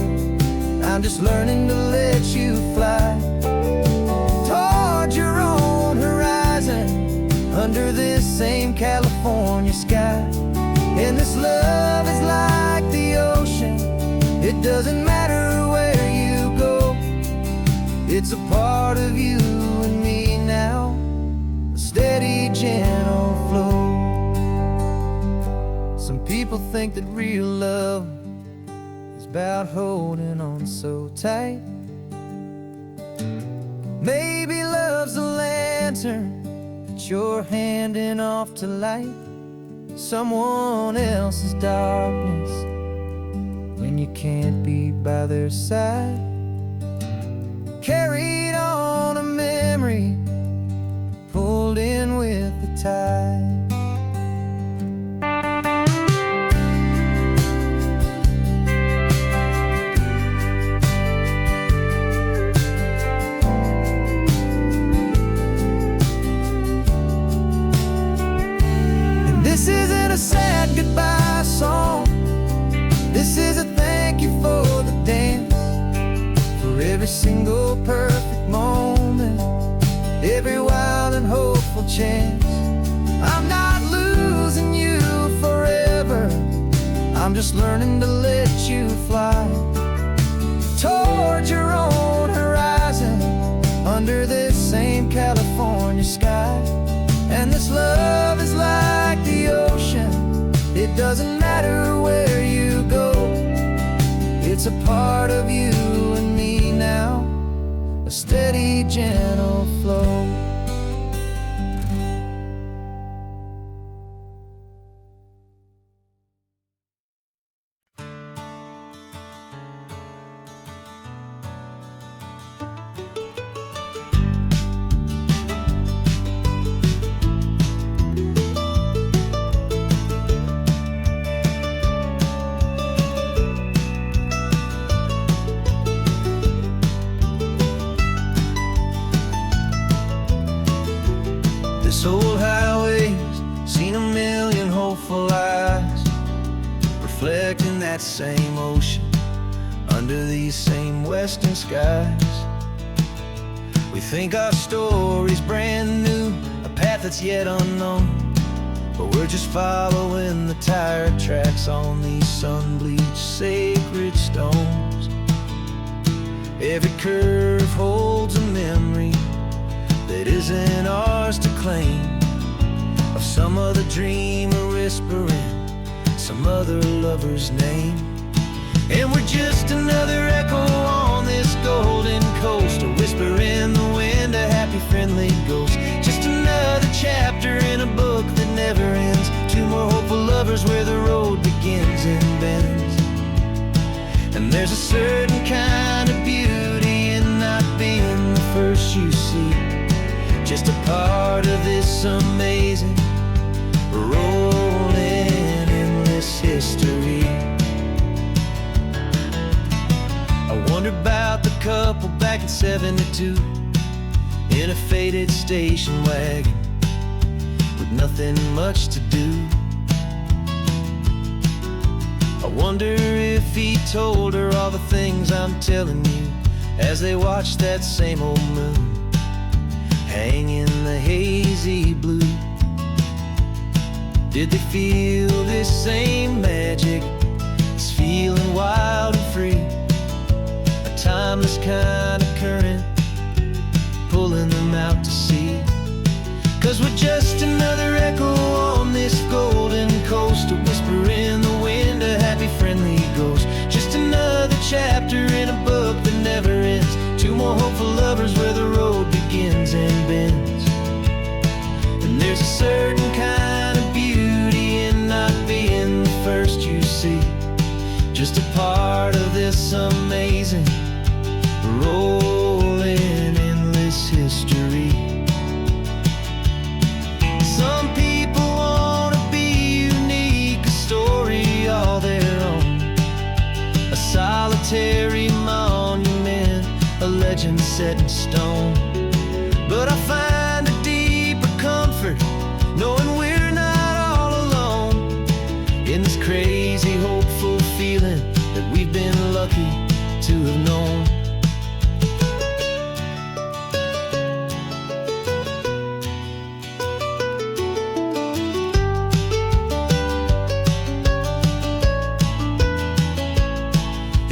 I'm just learning to let you fly towards your own horizon under this same California sky. And this love is like the ocean, it doesn't matter where you go. It's a part of you and me now, a steady, gentle flow. Some people think that real love is about holding on so tight. Maybe love's a lantern that you're handing off to light someone else's darkness when you can't be by their side. Carried on a memory, pulled in with the tide. This isn't a sad goodbye song, this is a thank you for the dance, for every single perfect moment, every wild and hopeful chance. I'm not losing you forever, I'm just learning to let you fly towards your own horizon under this same California sky. And this love is like the ocean, it doesn't matter where you go. It's a part of you and me now, a steady, gentle flow. This old highway's seen a million hopeful eyes, reflecting that same ocean under these same western skies. We think our story's brand new, a path that's yet unknown, but we're just following the tire tracks on these sun-bleached sacred stones. Every curve holds a memory that isn't ours to claim, of some other dreamer whispering some other lover's name. And we're just another echo on this golden coast, a whisper in the wind, a happy friendly ghost. Just another chapter in a book that never ends, two more hopeful lovers where the road begins and bends. And there's a certain kind of beauty in not being the first you see, just a part of this amazing, rolling, endless history. I wonder about the couple back in '72 in a faded station wagon with nothing much to do. I wonder if he told her all the things I'm telling you as they watched that same old moon hang in the hazy blue. Did they feel this same magic, this feeling wild and free, a timeless kind of current pulling them out to sea? 'Cause we're just another echo on this golden coast, a whisper in the wind, a happy friendly ghost. Just another chapter in a book that never ends, two more hopeful lovers where the road begins and bends. And there's a certain kind of beauty in not being the first you see, just a part of this amazing rolling endless history. Some people want to be unique, a story all their own, a solitary monument, a legend set in stone. But I find a deeper comfort knowing we're not all alone in this crazy, hopeful feeling that we've been lucky to have known.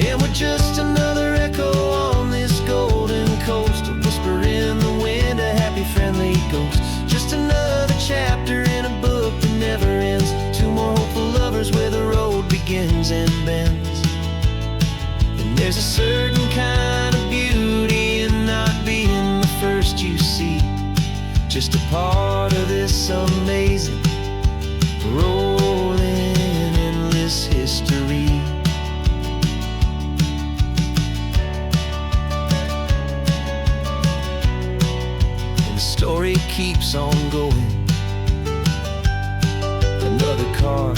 And we're just another echo on this golden coast, a whisper in the wind, a happy friendly ghost. Just another chapter in a book that never ends, two more hopeful lovers where the road begins and bends. And there's a certain kind of beauty in not being the first you see, just a part of this amazing rolling endless history. Story keeps on going. Another car,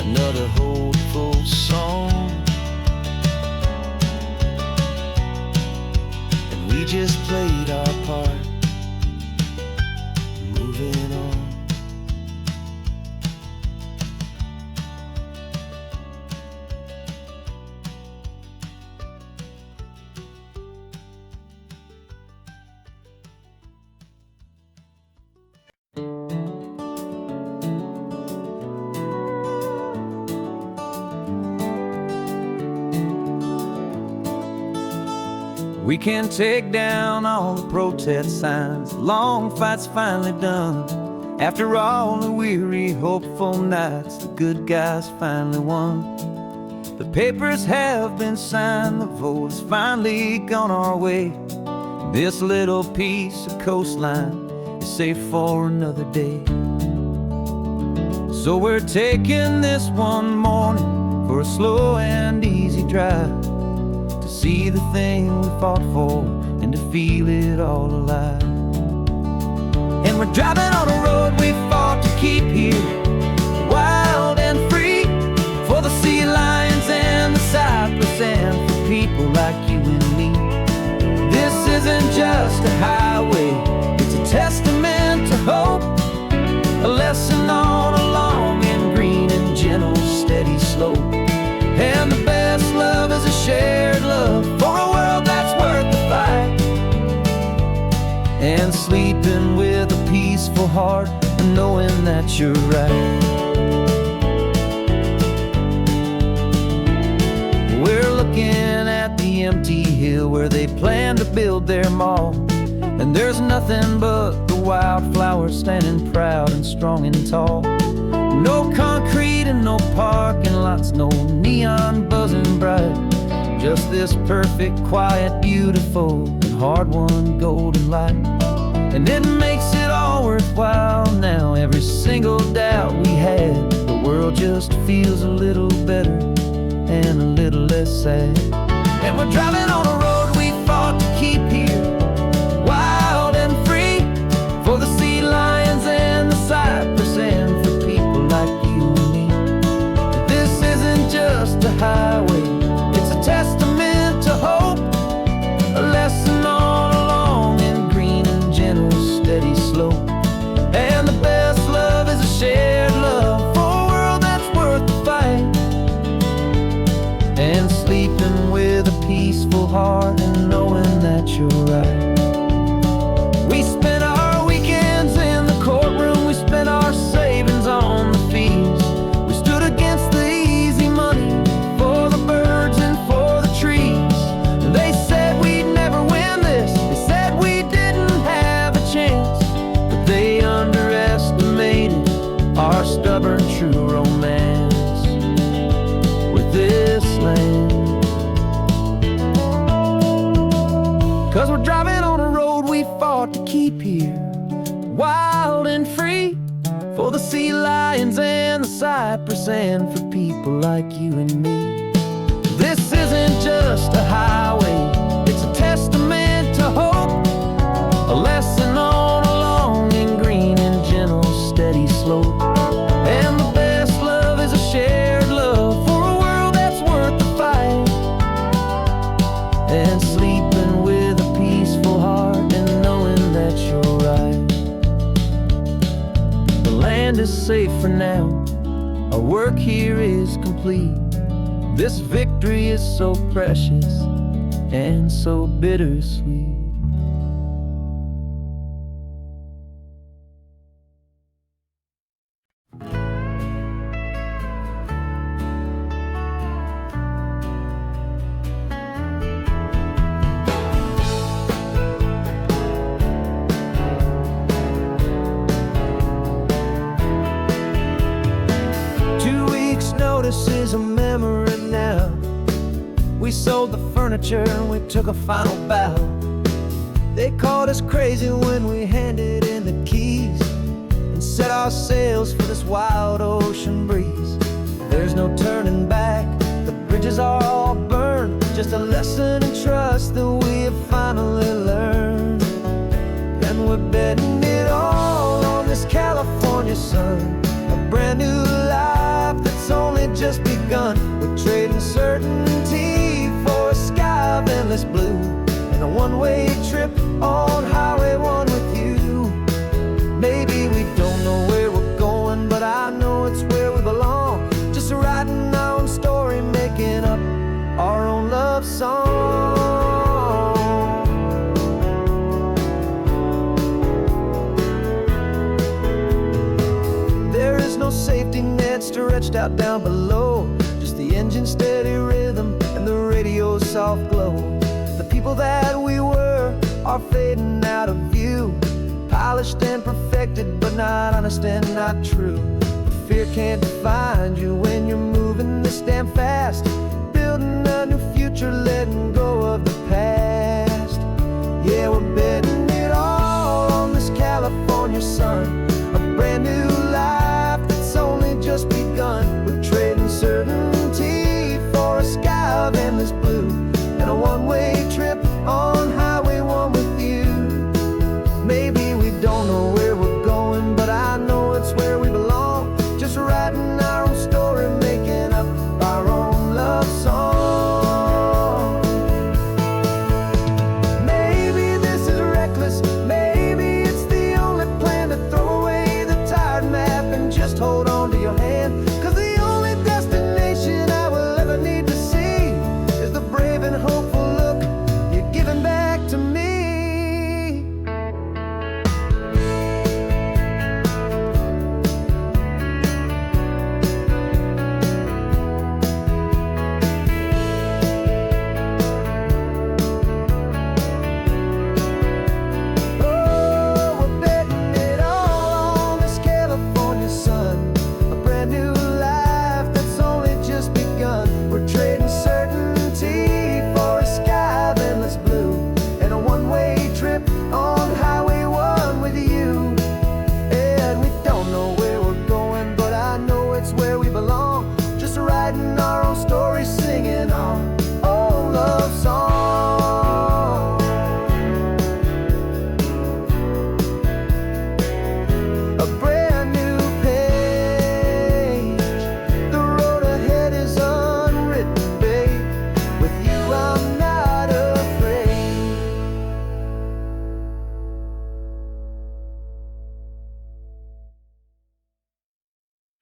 another hopeful song, and we just played our part, moving on. We can take down all the protest signs, long fight's finally done. After all the weary, hopeful nights, the good guys finally won. The papers have been signed, the vote has finally gone our way. This little piece of coastline is safe for another day. So we're taking this one morning for a slow and easy drive, to see the thing we fought for and to feel it all alive. And we're driving on a road we fought to keep here, wild and free, for the sea lions and the cypress and for people like you and me. This isn't just a highway, it's a testament to hope, a lesson on a long and green and gentle steady slope. And the best love is a shared love for a world that's worth the fight, and sleeping with a peaceful heart and knowing that you're right. We're looking at the empty hill where they plan to build their mall, and there's nothing but the wildflowers standing proud and strong and tall. No concrete and no parking lots, no neon buzzing bright, just this perfect, quiet, beautiful, and hard-won golden light. And it makes it all worthwhile now, every single doubt we had. The world just feels a little better and a little less sad. And we're driving on a road we fought to keep here, wild and free, for the sea lions and the cypress and for people like you and me. This isn't just a highway, it's a testament to hope, a lesson heart and knowing that you're right. We spent our weekends in the courtroom, we spent our savings on the fees. We stood against the easy money for the birds and for the trees. And they said we'd never win this, they said we didn't have a chance, but they underestimated our stubborn true romance with this land. 'Cause we're driving on a road we fought to keep here, wild and free, for the sea lions and the cypress and for people like you and me. This isn't just a highway, it's a testament to hope, a lesson on a long and green and gentle steady slope. And the best love is a shared love for a world that's worth the fight, and sleeping with a peaceful heart and knowing that you're right. The land is safe for now, our work here is complete. This victory is so precious and so bittersweet. 2 weeks' notice is a memory now. We sold the furniture and we took a final bow. They called us crazy when we handed in the keys and set our sails for this wild ocean breeze. There's no turning back, the bridges are all burned, just a lesson in trust that we have finally learned. And we're betting it all on this California sun, a brand new life that's only just begun. We're trading certainty for a sky of endless blue, and a one-way trip on Highway 1 with you. Maybe we don't know where we're going, but I know it's where we belong. Just writing our own story, making up our own love song. There is no safety net stretched out down below, just the engine's steady rhythm and the radio's soft glow. The people that we were are fading out of view, polished and perfected, but not honest and not true. Fear can't define you when you're moving this damn fast, building a new future, letting go of the past. Yeah, we're betting it all on this California sun, a brand new life that's only just begun. We're trading certainty for a sky of endless blue, and a one-way trip on